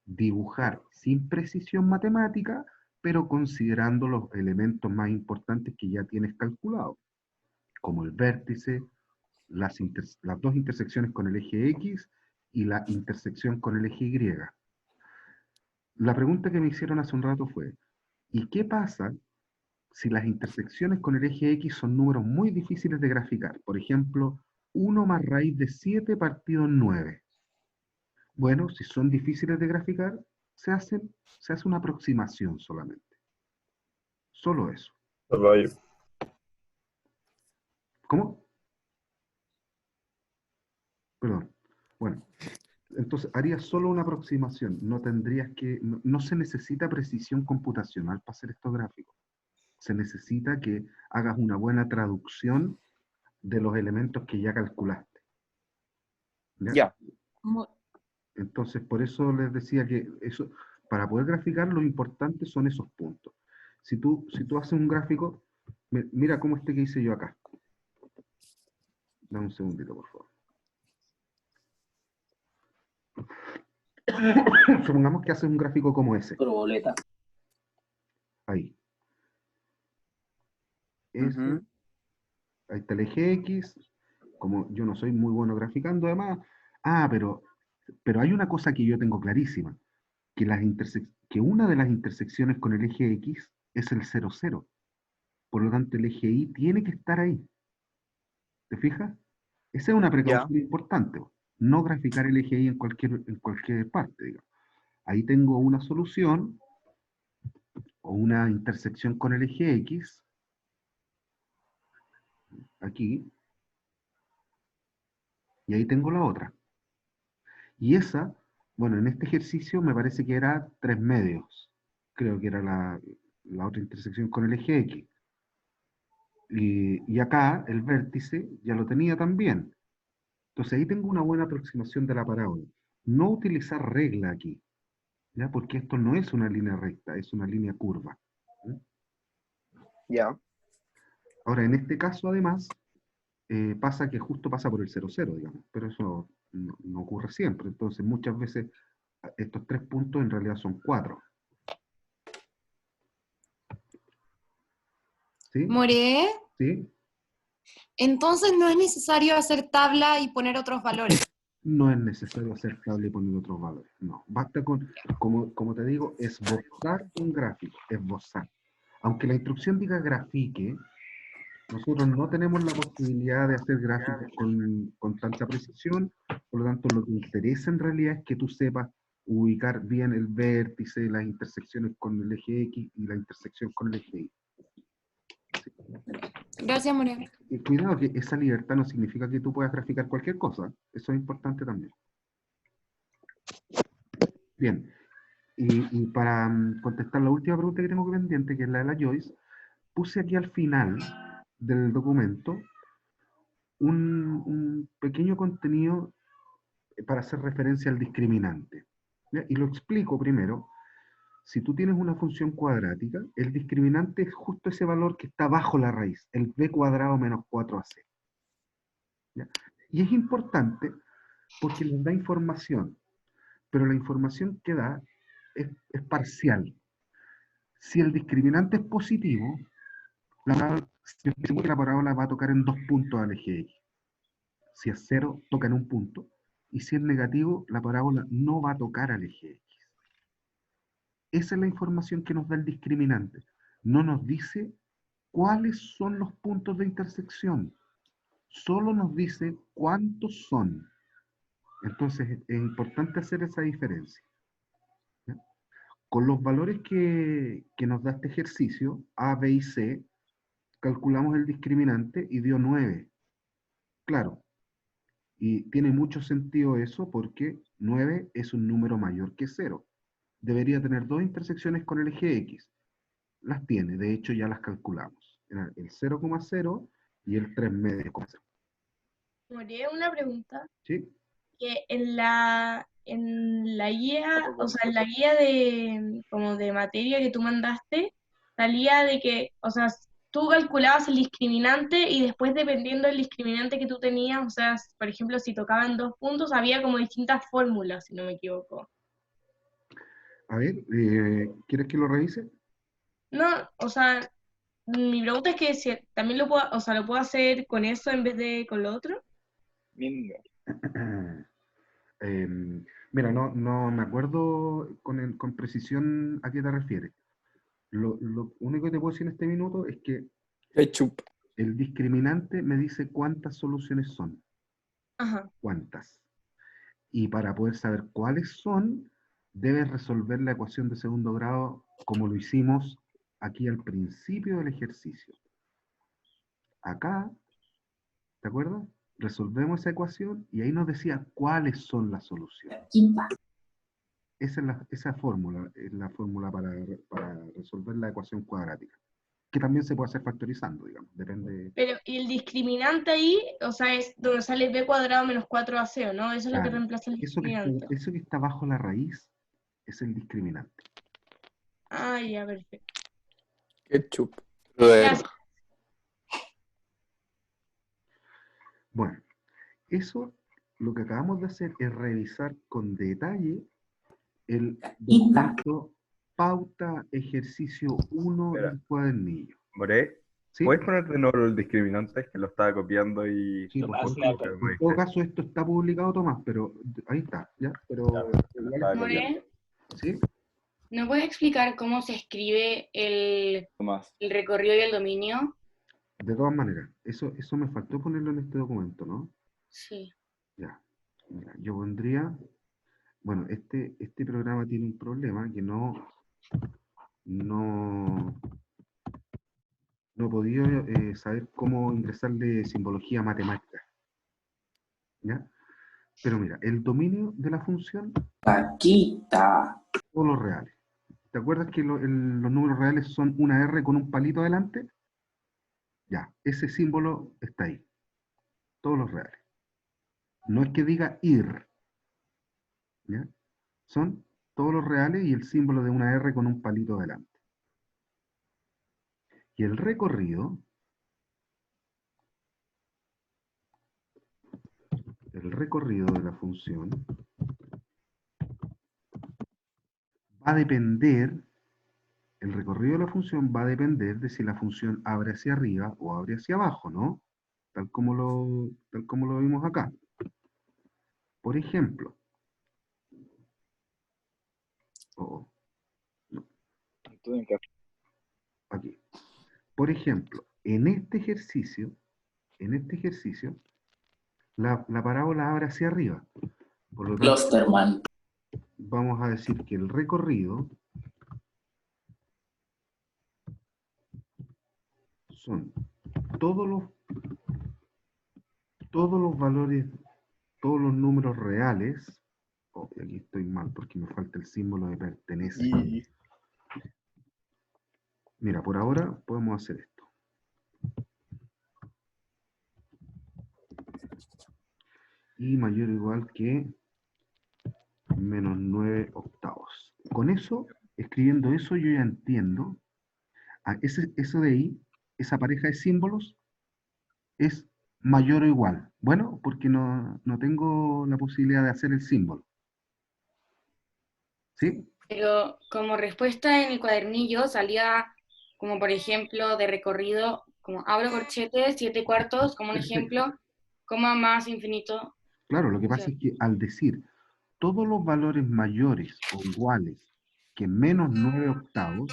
dibujar sin precisión matemática, pero considerando los elementos más importantes que ya tienes calculados, como el vértice, las dos intersecciones con el eje X y la intersección con el eje Y. La pregunta que me hicieron hace un rato fue, ¿y qué pasa si las intersecciones con el eje X son números muy difíciles de graficar? Por ejemplo, 1 más raíz de 7 partido en 9. Bueno, si son difíciles de graficar, se hace una aproximación solamente. Solo eso. ¿Cómo? Perdón. Bueno, entonces harías solo una aproximación. No se necesita precisión computacional para hacer estos gráficos. Se necesita que hagas una buena traducción de los elementos que ya calculaste. ¿Ya? Entonces, por eso les decía que eso, para poder graficar, lo importante son esos puntos. Si tú haces un gráfico, mira como este que hice yo acá. Dame un segundito, por favor. Supongamos que haces un gráfico como ese. Ahí. Ahí está el eje X. Como yo no soy muy bueno graficando, además. Pero hay una cosa que yo tengo clarísima. Que una de las intersecciones con el eje X es el 0, 0. Por lo tanto, el eje Y tiene que estar ahí. ¿Te fijas? Esa es una precaución importante. No graficar el eje Y en cualquier parte, digamos. Ahí tengo una solución o una intersección con el eje X. Aquí. Y ahí tengo la otra. Y esa, bueno, en este ejercicio me parece que era 3 medios. Creo que era la otra intersección con el eje X. Y acá el vértice ya lo tenía también. Entonces ahí tengo una buena aproximación de la parábola. No utilizar regla aquí, ¿ya? Porque esto no es una línea recta, es una línea curva. Ya. Ahora, en este caso, además, pasa que justo pasa por el 0, 0, digamos. Pero eso no ocurre siempre. Entonces, muchas veces estos 3 puntos en realidad son 4. ¿Sí? More, ¿Sí? entonces no es necesario hacer tabla y poner otros valores. No es necesario hacer tabla y poner otros valores. No. Basta con, como te digo, esbozar un gráfico. Esbozar. Aunque la instrucción diga grafique, nosotros no tenemos la posibilidad de hacer gráficos con tanta precisión. Por lo tanto, lo que interesa en realidad es que tú sepas ubicar bien el vértice, las intersecciones con el eje X y la intersección con el eje Y. Gracias, Moreno. Y cuidado que esa libertad no significa que tú puedas graficar cualquier cosa. Eso es importante también. Bien. Y para contestar la última pregunta que tengo pendiente, que es la de la Joyce, puse aquí al final del documento un pequeño contenido para hacer referencia al discriminante. ¿Ya? Y lo explico primero. Si tú tienes una función cuadrática, el discriminante es justo ese valor que está bajo la raíz, el b cuadrado menos 4ac. ¿Ya? Y es importante porque les da información, pero la información que da es parcial. Si el discriminante es positivo, la parábola va a tocar en 2 puntos al eje X. Si es 0, toca en 1 punto. Y si es negativo, la parábola no va a tocar al eje X. Esa es la información que nos da el discriminante. No nos dice cuáles son los puntos de intersección. Solo nos dice cuántos son. Entonces es importante hacer esa diferencia. ¿Ya? Con los valores que nos da este ejercicio, A, B y C, calculamos el discriminante y dio 9. Claro. Y tiene mucho sentido eso porque 9 es un número mayor que 0. Debería tener 2 intersecciones con el eje X. Las tiene, de hecho ya las calculamos. Era el 0,0 y el 3 medio. Moré, una pregunta. ¿Sí? Que en la guía, o sea, en la guía de materia que tú mandaste, salía de que, o sea, tú calculabas el discriminante y después dependiendo del discriminante que tú tenías, o sea, por ejemplo, si tocaban 2 puntos, había como distintas fórmulas, si no me equivoco. A ver, ¿quieres que lo revise? No, o sea, mi pregunta es que si también lo puedo, o sea, lo puedo hacer con eso en vez de con lo otro. Minga. Mira, no me acuerdo con precisión a qué te refieres. Lo único que te puedo decir en este minuto es que el discriminante me dice cuántas soluciones son. Ajá. ¿Cuántas? Y para poder saber cuáles son, debes resolver la ecuación de segundo grado como lo hicimos aquí al principio del ejercicio. Acá, ¿te acuerdas? Resolvemos esa ecuación y ahí nos decía cuáles son las soluciones. Esa fórmula es la fórmula para resolver la ecuación cuadrática, que también se puede hacer factorizando, digamos, depende. Pero, y el discriminante ahí, o sea, es donde sale b cuadrado menos 4ac, ¿no? Eso es lo que reemplaza el discriminante. Eso que está bajo la raíz es el discriminante. Ah, ya, perfecto. Ketchup. Gracias. Bueno, eso lo que acabamos de hacer es revisar con detalle el documento pauta ejercicio 1 del cuadernillo. Moré, ¿Sí? ¿puedes poner de nuevo el discriminante? Que lo estaba copiando y... Sí, por favor. En todo caso esto está publicado, Tomás, pero ahí está, ¿ya? Pero Moré, ¿sí? ¿no puedes explicar cómo se escribe el recorrido y el dominio? De todas maneras, eso me faltó ponerlo en este documento, ¿no? Sí. Ya. Mira, yo pondría... Bueno, este programa tiene un problema que no he podido saber cómo ingresarle simbología matemática. ¿Ya? Pero mira, el dominio de la función... Paquita. Todos los reales. ¿Te acuerdas que los números reales son una R con un palito adelante? Ya, ese símbolo está ahí. Todos los reales. No es que diga ir. ¿Ya? Son todos los reales y el símbolo de una R con un palito adelante. Y el recorrido, de la función va a depender, el recorrido de la función va a depender de si la función abre hacia arriba o abre hacia abajo, ¿no? Tal como lo vimos acá. Por ejemplo, aquí. Por ejemplo, en este ejercicio, la parábola abre hacia arriba. Por lo tanto, vamos a decir que el recorrido son todos los valores, todos los números reales. Oh, aquí estoy mal porque me falta el símbolo de pertenece. Mira, por ahora podemos hacer esto. Y mayor o igual que menos 9 octavos. Con eso, escribiendo eso, yo ya entiendo. Eso de ahí, esa pareja de símbolos, es mayor o igual. Bueno, porque no tengo la posibilidad de hacer el símbolo. ¿Sí? Pero como respuesta en el cuadernillo salía como por ejemplo de recorrido, como abro corchetes, 7 cuartos, como un ejemplo, coma más infinito. Claro, lo que pasa es que al decir todos los valores mayores o iguales que menos 9 octavos,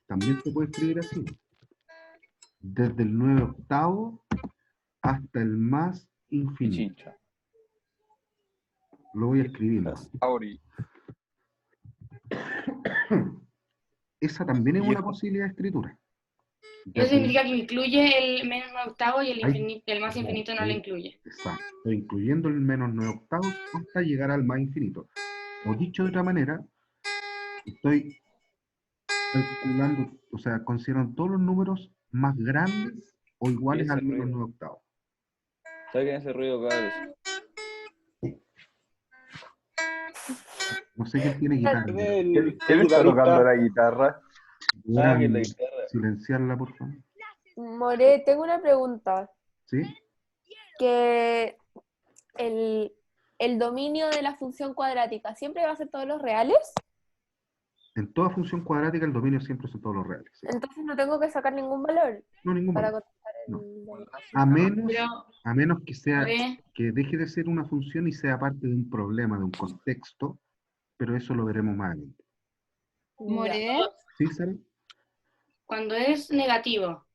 también se puede escribir así. Desde el 9 octavo hasta el más infinito. Lo voy a escribir. Esa también es una posibilidad de escritura. Eso significa que incluye el menos 9 octavos y el más infinito no lo incluye. Exacto. Estoy incluyendo el menos 9 octavos hasta llegar al más infinito. O dicho de otra manera, estoy calculando, o sea, considerando todos los números más grandes o iguales al menos 9 octavos. Saquen ese ruido, cabros. No sé quién tiene guitarra. ¿Quién está tocando la guitarra? Saquen la guitarra. Silenciarla, por favor. More, tengo una pregunta. ¿Sí? Que el dominio de la función cuadrática, ¿siempre va a ser todos los reales? En toda función cuadrática el dominio siempre son todos los reales. ¿Sí? Entonces no tengo que sacar ningún valor. No, ningún para valor. contestar A menos que sea, que deje de ser una función y sea parte de un problema, de un contexto, pero eso lo veremos más adelante. More. ¿Sí, Sara? Cuando es negativo,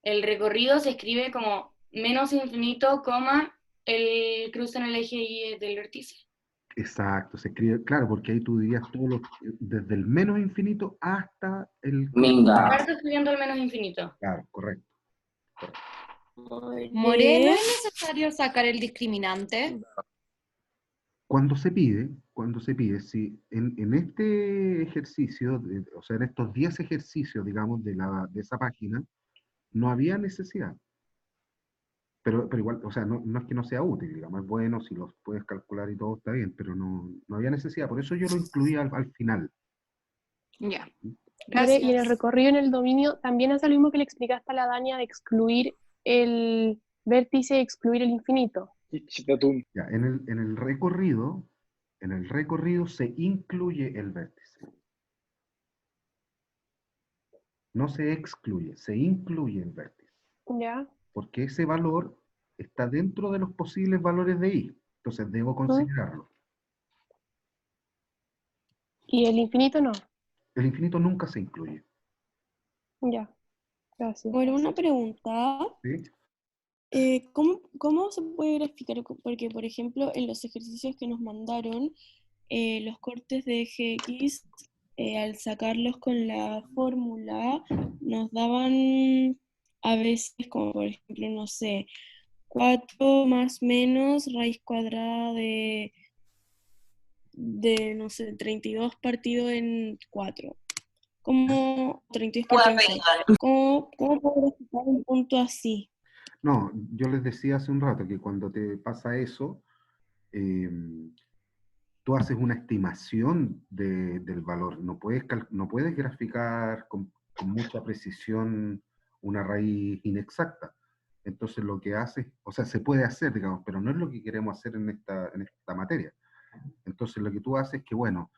el recorrido se escribe como menos infinito, coma, el cruce en el eje Y del vértice. Exacto, se escribe, claro, porque ahí tú dirías desde el menos infinito hasta el... Parto escribiendo el menos infinito. Claro, correcto. More, ¿no es necesario sacar el discriminante? Cuando se pide, si en este ejercicio, o sea, en estos 10 ejercicios, digamos, de esa página, no había necesidad. Pero igual, o sea, no es que no sea útil, digamos, es bueno, si los puedes calcular y todo está bien, pero no había necesidad. Por eso yo lo incluí al final. Ya. Gracias. Y en el recorrido en el dominio también hace lo mismo que le explicaste a la Dania de excluir el vértice y excluir el infinito. Ya, en el recorrido se incluye el vértice. No se excluye, se incluye el vértice. Ya. Porque ese valor está dentro de los posibles valores de I. Entonces debo considerarlo. ¿Y el infinito no? El infinito nunca se incluye. Ya. Gracias. Bueno, una pregunta. ¿Sí? ¿Cómo se puede graficar? Porque, por ejemplo, en los ejercicios que nos mandaron, los cortes de eje X, al sacarlos con la fórmula, nos daban a veces, como por ejemplo, no sé, 4 más menos raíz cuadrada de no sé, 32 partido en 4. ¿Cómo 32 partido en 4? ¿Cómo puedo graficar un punto así? No, yo les decía hace un rato que cuando te pasa eso, tú haces una estimación del valor. No puedes graficar con mucha precisión una raíz inexacta. Entonces lo que haces, o sea, se puede hacer, digamos, pero no es lo que queremos hacer en esta materia. Entonces lo que tú haces es que, bueno,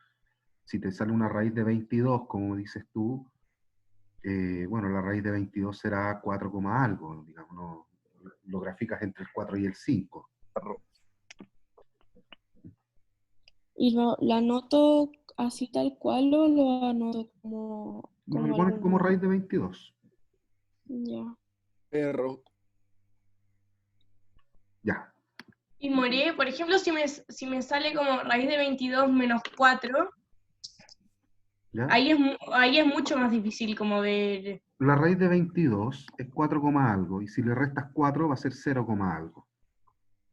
si te sale una raíz de 22, como dices tú, bueno, la raíz de 22 será 4, algo, digamos, no, lo graficas entre el 4 y el 5. ¿Y lo anoto así tal cual o lo anoto como Lo pones como raíz de 22. Ya. Perro. Ya. Y More, por ejemplo, si me sale como raíz de 22 menos 4, ¿ya? ahí es mucho más difícil como ver. La raíz de 22 es 4, algo, y si le restas 4 va a ser 0, algo.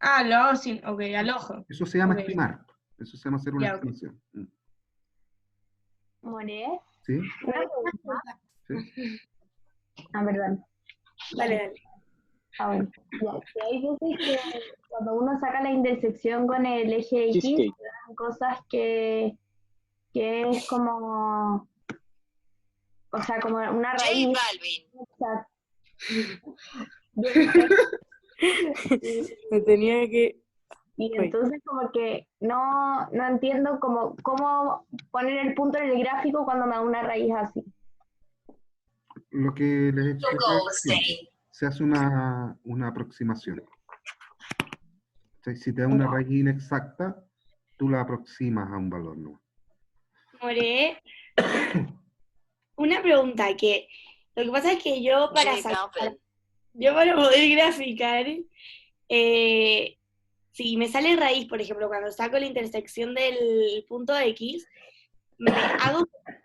Ah, ok, al ojo. Eso se llama Ok. estimar. Eso se llama hacer una Ya, ok. estimación. More, ¿Sí? una pregunta. ¿Sí? Ah, perdón. Dale. Ah, bueno. Ya, que hay veces que cuando uno saca la intersección con el eje X, Cheesecake. te dan cosas que es como, o sea, como una raíz. Exacto. Me tenía que... Y entonces como que no entiendo cómo poner el punto en el gráfico cuando me da una raíz así. Lo que les expliqué siempre, se hace una aproximación. O sea, si te da una raíz inexacta, tú la aproximas a un valor, ¿no? More, una pregunta que lo que pasa es que yo para poder graficar, si me sale raíz, por ejemplo, cuando saco la intersección del punto X,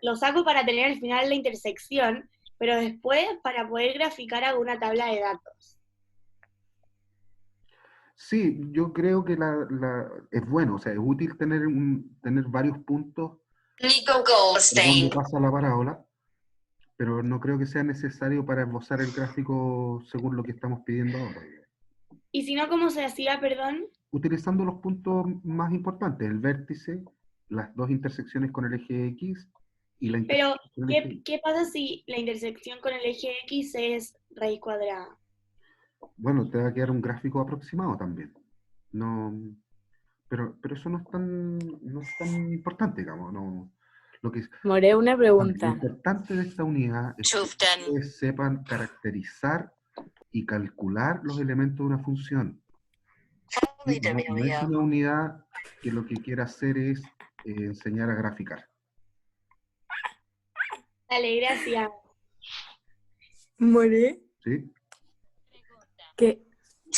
lo saco para tener al final la intersección, pero después para poder graficar hago una tabla de datos. Sí, yo creo que es bueno, o sea, es útil tener varios puntos donde pasa la parábola, pero no creo que sea necesario para esbozar el gráfico según lo que estamos pidiendo ahora. ¿Y si no, cómo se hacía, perdón? Utilizando los puntos más importantes, el vértice, las dos intersecciones con el eje X y la Pero, intersección con el eje Y. ¿qué pasa si la intersección con el eje X es raíz cuadrada? Bueno, te va a quedar un gráfico aproximado también. Pero eso no es tan importante, digamos. More, una Lo pregunta. importante de esta unidad es que ustedes sepan caracterizar y calcular los elementos de una función. ¿Sí? No es una unidad que lo que quiera hacer es enseñar a graficar. Dale, gracias. More, ¿Sí?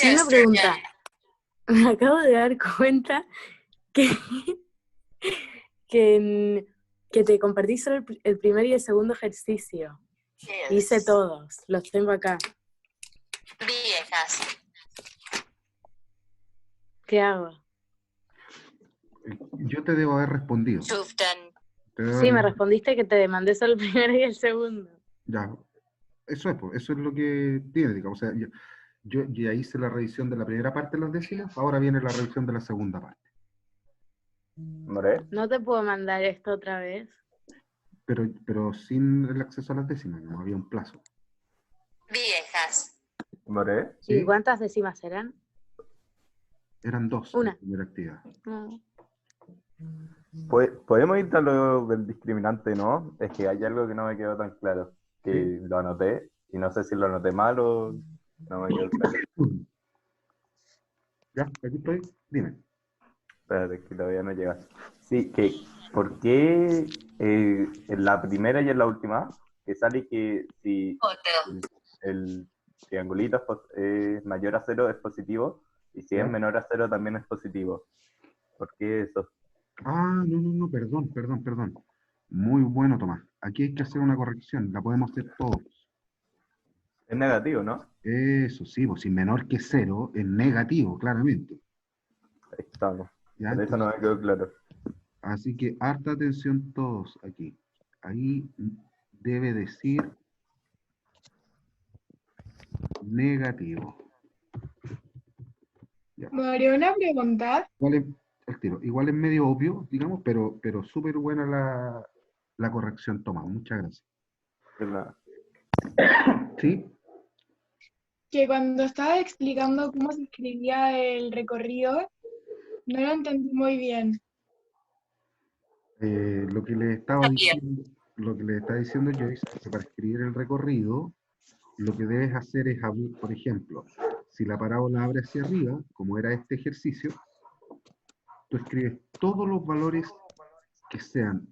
una pregunta. Me acabo de dar cuenta que te compartí solo el primer y el segundo ejercicio. Hice todos, los tengo acá. Viejas. ¿Qué hago? Yo te debo haber respondido. Sí, me respondiste que te mandé solo el primero y el segundo. Ya, eso es lo que tiene, digamos. O sea, yo ya hice la revisión de la primera parte de las décimas, ahora viene la revisión de la segunda parte. ¿No te puedo mandar esto otra vez? Pero sin el acceso a las décimas, no había un plazo. Viejas. ¿More? ¿Y cuántas décimas eran? Eran 2 en la primera actividad. No. ¿Podemos ir a lo del discriminante, no? Es que hay algo que no me quedó tan claro. Que lo anoté, y no sé si lo anoté mal o no me quedó claro. Ya, aquí estoy. Dime. Espérate, que todavía no llegas. Sí, que ¿por qué en la primera y en la última que sale que si el triangulito es mayor a 0 es positivo y si es menor a 0 también es positivo? ¿Por qué eso? Ah, no, perdón. Muy bueno, Tomás. Aquí hay que hacer una corrección, la podemos hacer todos. Es negativo, ¿no? Eso sí, pues si menor que 0 es negativo, claramente. Ahí estamos. ¿Ya? Por eso no me quedó claro. Así que harta atención todos aquí. Ahí debe decir negativo. Ya. María, una pregunta. Igual es medio obvio, digamos, pero súper buena la corrección, Tomás. Muchas gracias. ¿Verdad? ¿Sí? Que cuando estaba explicando cómo se escribía el recorrido, no lo entendí muy bien. Lo que le estaba diciendo Joyce es que para escribir el recorrido, lo que debes hacer es abrir, por ejemplo, si la parábola abre hacia arriba, como era este ejercicio, tú escribes todos los valores que sean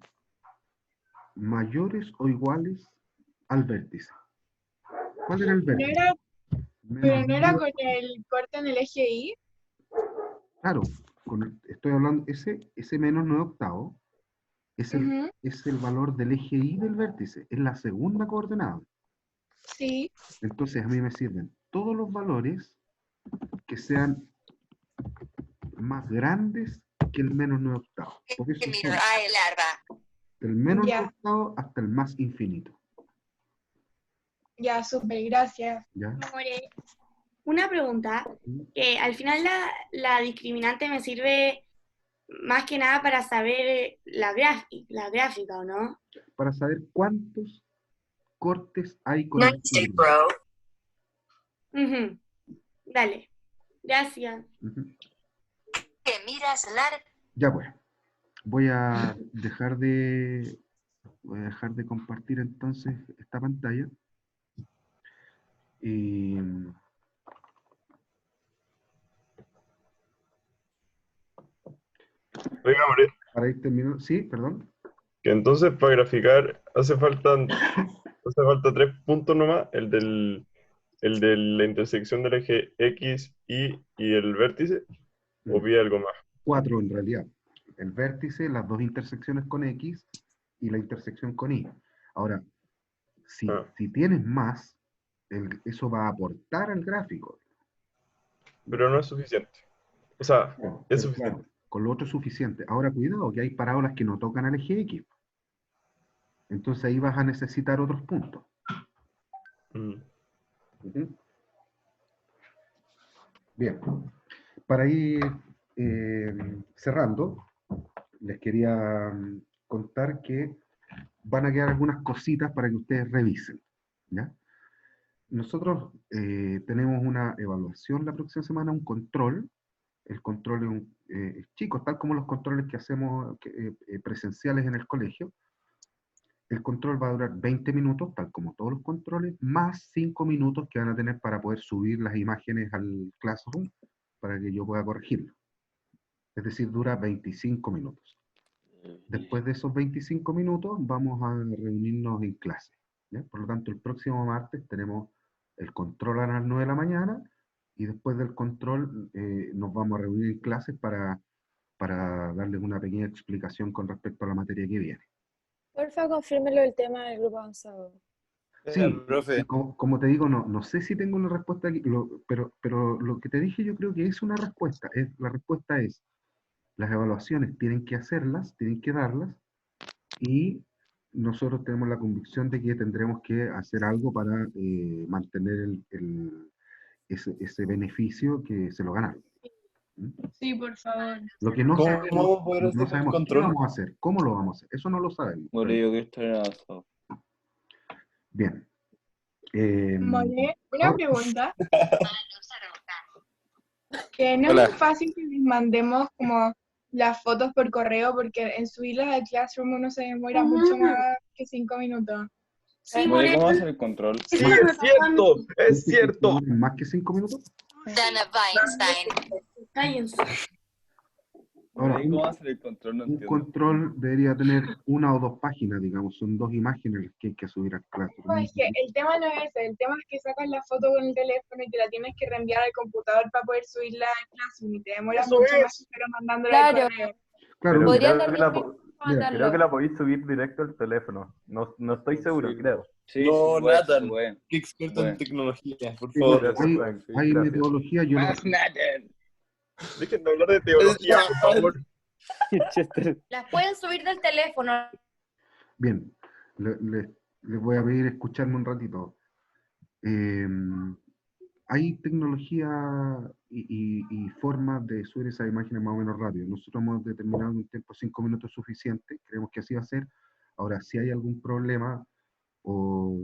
mayores o iguales al vértice. ¿Cuál era el vértice? ¿Pero no era con el corte en el eje Y? Claro, estoy hablando, ese menos 9/8 es el valor del eje Y del vértice, es la segunda coordenada. Sí. Entonces a mí me sirven todos los valores que sean más grandes que el menos 9/8. Porque eso son del menos 9/8 hasta el más infinito. Ya, súper, gracias. ¿Ya? Una pregunta, que al final la discriminante me sirve más que nada para saber la gráfica, ¿o no? Para saber cuántos cortes hay con el Dale, gracias. Que miras largo. Ya pues, voy a dejar de compartir entonces esta pantalla. Y Oiga, More, para ir terminando, sí, perdón. que entonces para graficar hace falta 3 puntos nomás, el de la intersección del eje X, Y y el vértice, o vi algo más. 4 en realidad. El vértice, las dos intersecciones con X y la intersección con Y. Ahora, si tienes más, eso va a aportar al gráfico. Pero no es suficiente. O sea, es suficiente. Claro, con lo otro es suficiente. Ahora, cuidado, que hay parábolas que no tocan al eje X. Entonces ahí vas a necesitar otros puntos. Bien. Para ir cerrando, les quería contar que van a quedar algunas cositas para que ustedes revisen, ¿ya? Nosotros tenemos una evaluación la próxima semana, un control. El control es chico, tal como los controles que hacemos presenciales en el colegio. El control va a durar 20 minutos, tal como todos los controles, más 5 minutos que van a tener para poder subir las imágenes al Classroom, para que yo pueda corregirlo. Es decir, dura 25 minutos. Después de esos 25 minutos, vamos a reunirnos en clase, ¿ya? Por lo tanto, el próximo martes tenemos el control a las 9 de la mañana, y después del control nos vamos a reunir en clases para darles una pequeña explicación con respecto a la materia que viene. Porfa, confírmelo el tema del grupo avanzado. Sí, profe. Como te digo, no sé si tengo una respuesta aquí, pero lo que te dije yo creo que es una respuesta. La respuesta es, las evaluaciones tienen que hacerlas, tienen que darlas, y nosotros tenemos la convicción de que tendremos que hacer algo para mantener ese beneficio que se lo ganaron. Sí, por favor. Lo que no sabemos, vamos a poder hacer el control? ¿qué vamos a hacer? ¿Cómo lo vamos a hacer? Eso no lo sabemos. Murillo, que está en asado. Bien. More, una pregunta. Que no Hola. es muy fácil que les mandemos como las fotos por correo, porque en subirlas al Classroom uno se demora mucho más que 5 minutos. Sí, More, More, ¿cómo hacer el control? Sí, es cierto, es cierto. ¿Más que 5 minutos? Dana Weinstein. cállense. Ahora, More, ¿cómo hacer el control? No un entiendo. control debería tener 1 o 2 páginas, digamos, son 2 imágenes que hay que subir al Classroom. No, es que el tema no es ese, el tema es que sacas la foto con el teléfono y te la tienes que reenviar al computador para poder subirla al Classroom y te demoras Eso mucho es. más que mandándola al correo. Claro, Pero Podría creo dar que 10 minutos para creo mandarlo. que la podéis subir directo al teléfono. No estoy seguro, Sí. creo. Sí, No, sí, puede, Nathan. sí, puede. Qué experto Bueno. en tecnología, por sí, favor. Gracias, hay Juan, sí, hay gracias. metodología, yo no. Más Nathan. Dejen de hablar de teología, por favor. Chester. Las pueden subir del teléfono. Bien, les voy a pedir escucharme un ratito. Hay tecnología y formas de subir esas imágenes más o menos rápido. Nosotros hemos determinado un tiempo 5 minutos suficiente, creemos que así va a ser. Ahora, si hay algún problema o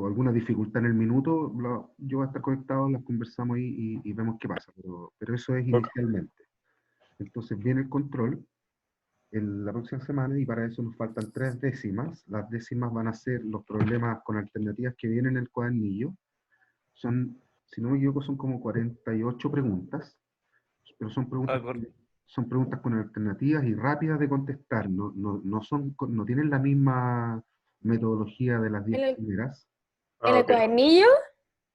alguna dificultad en el minuto, yo voy a estar conectado, las conversamos ahí y vemos qué pasa. Pero eso es inicialmente. Entonces viene el control en la próxima semana, y para eso nos faltan 3 décimas. Las décimas van a ser los problemas con alternativas que vienen en el cuadernillo. Son, si no me equivoco, son como 48 preguntas, pero son preguntas con alternativas y rápidas de contestar. No tienen la misma metodología de las 10 primeras. ¿En el cuadernillo?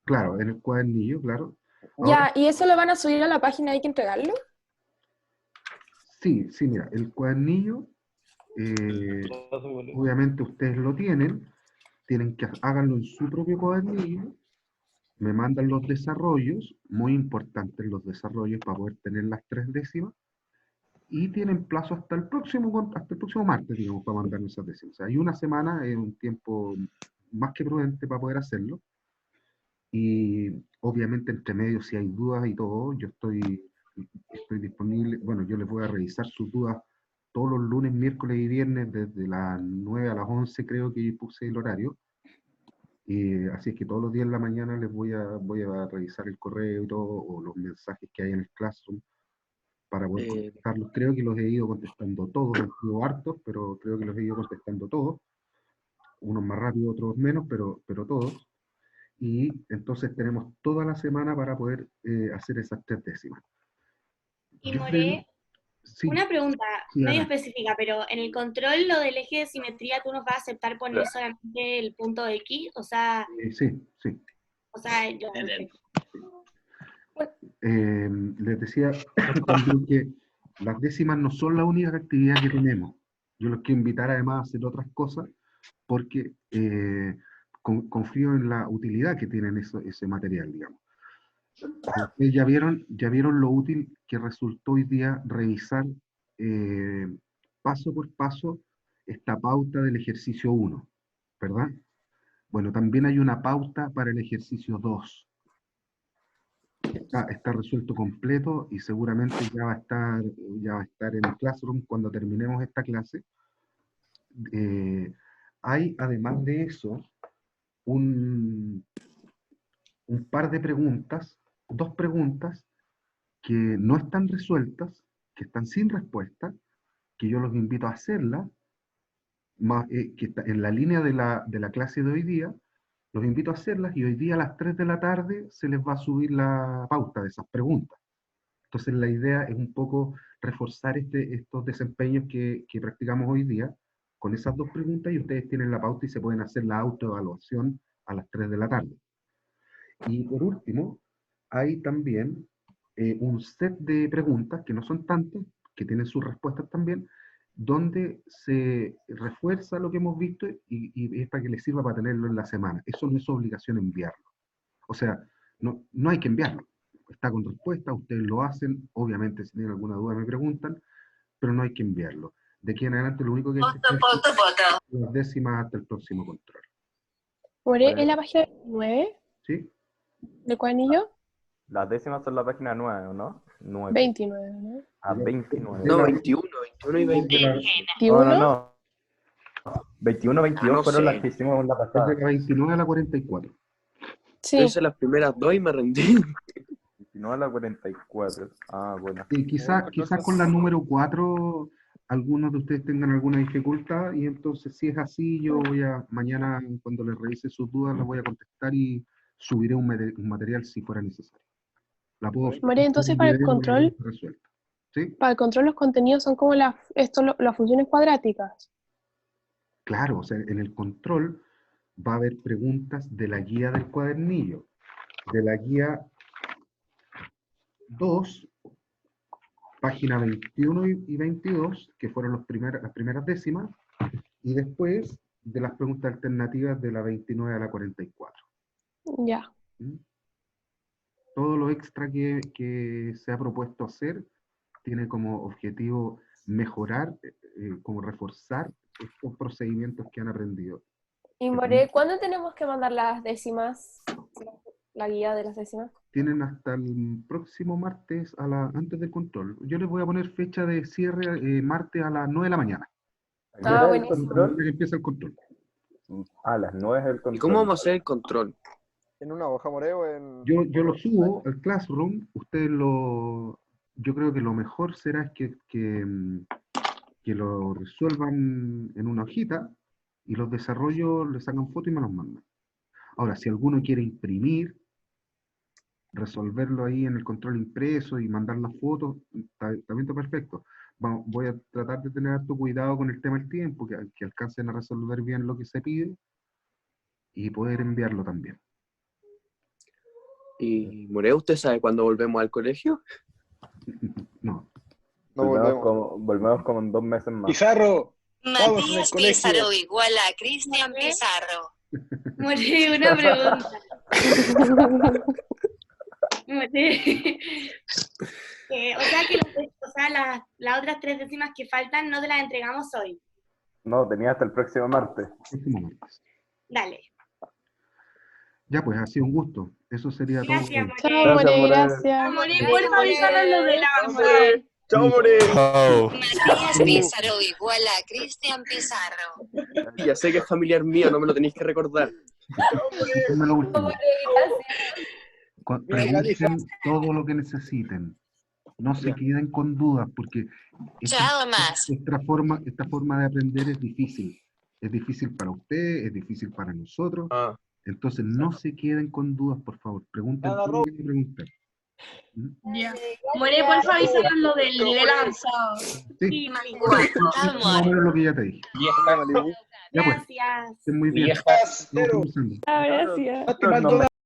Claro, en el cuadernillo, claro. Ya, ¿y eso lo van a subir a la página? ¿Hay que entregarlo? Sí, sí, mira, el cuadernillo, obviamente ustedes lo tienen que háganlo en su propio cuadernillo, me mandan los desarrollos, muy importantes los desarrollos para poder tener las 3 décimas, y tienen plazo hasta el próximo martes, digamos, para mandar esas décimas. O sea, hay una semana, es un tiempo más que prudente para poder hacerlo, y obviamente entre medio si hay dudas y todo, yo estoy disponible, bueno, yo les voy a revisar sus dudas todos los lunes, miércoles y viernes, desde las 9 a las 11 creo que puse el horario. Así es que todos los días en la mañana les voy a revisar el correo y todo, o los mensajes que hay en el Classroom, para poder contestarlos. Creo que los he ido contestando todos, han sido hartos, pero creo que los he ido contestando todos. Unos más rápido, otros menos, pero todos. Y entonces tenemos toda la semana para poder hacer esas 3 décimas. Y More, sí, una pregunta sí, medio Ana. específica, pero en el control, lo del eje de simetría, ¿tú nos vas a aceptar poner solamente el punto X? O sea... sí, sí. O sea, yo... Les decía también que las décimas no son la única actividad que tenemos. Yo los quiero invitar además a hacer otras cosas, porque confío en la utilidad que tienen ese material, digamos. Ustedes ya vieron lo útil que resultó hoy día revisar paso por paso esta pauta del ejercicio 1, ¿verdad? Bueno, también hay una pauta para el ejercicio 2. Está resuelto completo y seguramente ya va a estar en el Classroom cuando terminemos esta clase. Hay, además de eso, un par de preguntas, 2 preguntas que no están resueltas, que están sin respuesta, que yo los invito a hacerlas, que está en la línea de la clase de hoy día, los invito a hacerlas y hoy día a las 3 de la tarde se les va a subir la pauta de esas preguntas. Entonces la idea es un poco reforzar estos desempeños que practicamos hoy día con esas 2 preguntas, y ustedes tienen la pauta y se pueden hacer la autoevaluación a las 3 de la tarde. Y por último, hay también un set de preguntas, que no son tantas, que tienen sus respuestas también, donde se refuerza lo que hemos visto y es para que les sirva para tenerlo en la semana. Eso no es obligación enviarlo. O sea, no hay que enviarlo. Está con respuesta, ustedes lo hacen, obviamente si tienen alguna duda me preguntan, pero no hay que enviarlo. De aquí en adelante lo único que hay que hacer es las décimas hasta el próximo control. More, ¿es la página 9 ¿Sí? del cuadernillo? Las décimas son la página 9, ¿no? 9. 29, ¿no? Ah, 29. No, 21 y 20. No. 21, 22 fueron las que hicimos la pasada. Desde la 29 a la 44. Sí. Yo hice las primeras 2 y me rendí. 29 a la 44. Ah, bueno. Y quizás con la número 4 algunos de ustedes tengan alguna dificultad, y entonces si es así, yo mañana cuando les revise sus dudas las voy a contestar y subiré un material si fuera necesario. María, entonces para el control, ¿sí? Para el control los contenidos son como las funciones cuadráticas. Claro, o sea, en el control va a haber preguntas de la guía del cuadernillo, de la guía 2, página 21 y 22, que fueron las primeras décimas, y después de las preguntas alternativas de la 29 a la 44. Ya. Todo lo extra que se ha propuesto hacer tiene como objetivo mejorar, como reforzar estos procedimientos que han aprendido. Y More, ¿cuándo tenemos que mandar las décimas? La guía de las décimas. Tienen hasta el próximo martes antes del control. Yo les voy a poner fecha de cierre martes a las 9 de la mañana. Ah, buenísimo. Que empieza el control. A las 9 es el control. ¿Y cómo vamos a hacer el control? ¿En una hoja, More, o en...? Yo lo subo al Classroom, ustedes yo creo que lo mejor será que lo resuelvan en una hojita, y los desarrollos le sacan foto y me los mandan. Ahora, si alguno quiere imprimir, resolverlo ahí en el control impreso y mandar las fotos, también está perfecto. Voy a tratar de tener harto cuidado con el tema del tiempo, que alcancen a resolver bien lo que se pide y poder enviarlo también. Y More, ¿usted sabe cuándo volvemos al colegio? No. No volvemos. Volvemos como en 2 meses más. Pizarro. Vamos en el Matías colegio. Pizarro igual a Cristian Pizarro. More, una pregunta. More. O sea que las otras 3 décimas que faltan no te las entregamos hoy. No, tenía hasta el próximo martes. Dale. Ya, pues, ha sido un gusto. Eso sería Gracias, todo. Chao, More, gracias. More, porfa, avísanos lo de la ¡Chao, More! Matías Pizarro igual a Cristian Pizarro. Ya sé que es familiar mío, no me lo tenéis que recordar. Déjenme lo último. Pregunten todo lo que necesiten. No se queden con dudas, porque Chao, más. esta forma de aprender es difícil. Es difícil para usted, es difícil para nosotros. Entonces, no se queden con dudas, por favor. Pregunten todo lo que quieran preguntar. Ya. More, porfa, avísanos lo del nivel avanzado. Sí. Vamos. Más o menos lo que ya te dije. Ya, pues. Gracias. Estén muy bien. Viejas. Vamos conversando. Gracias. No,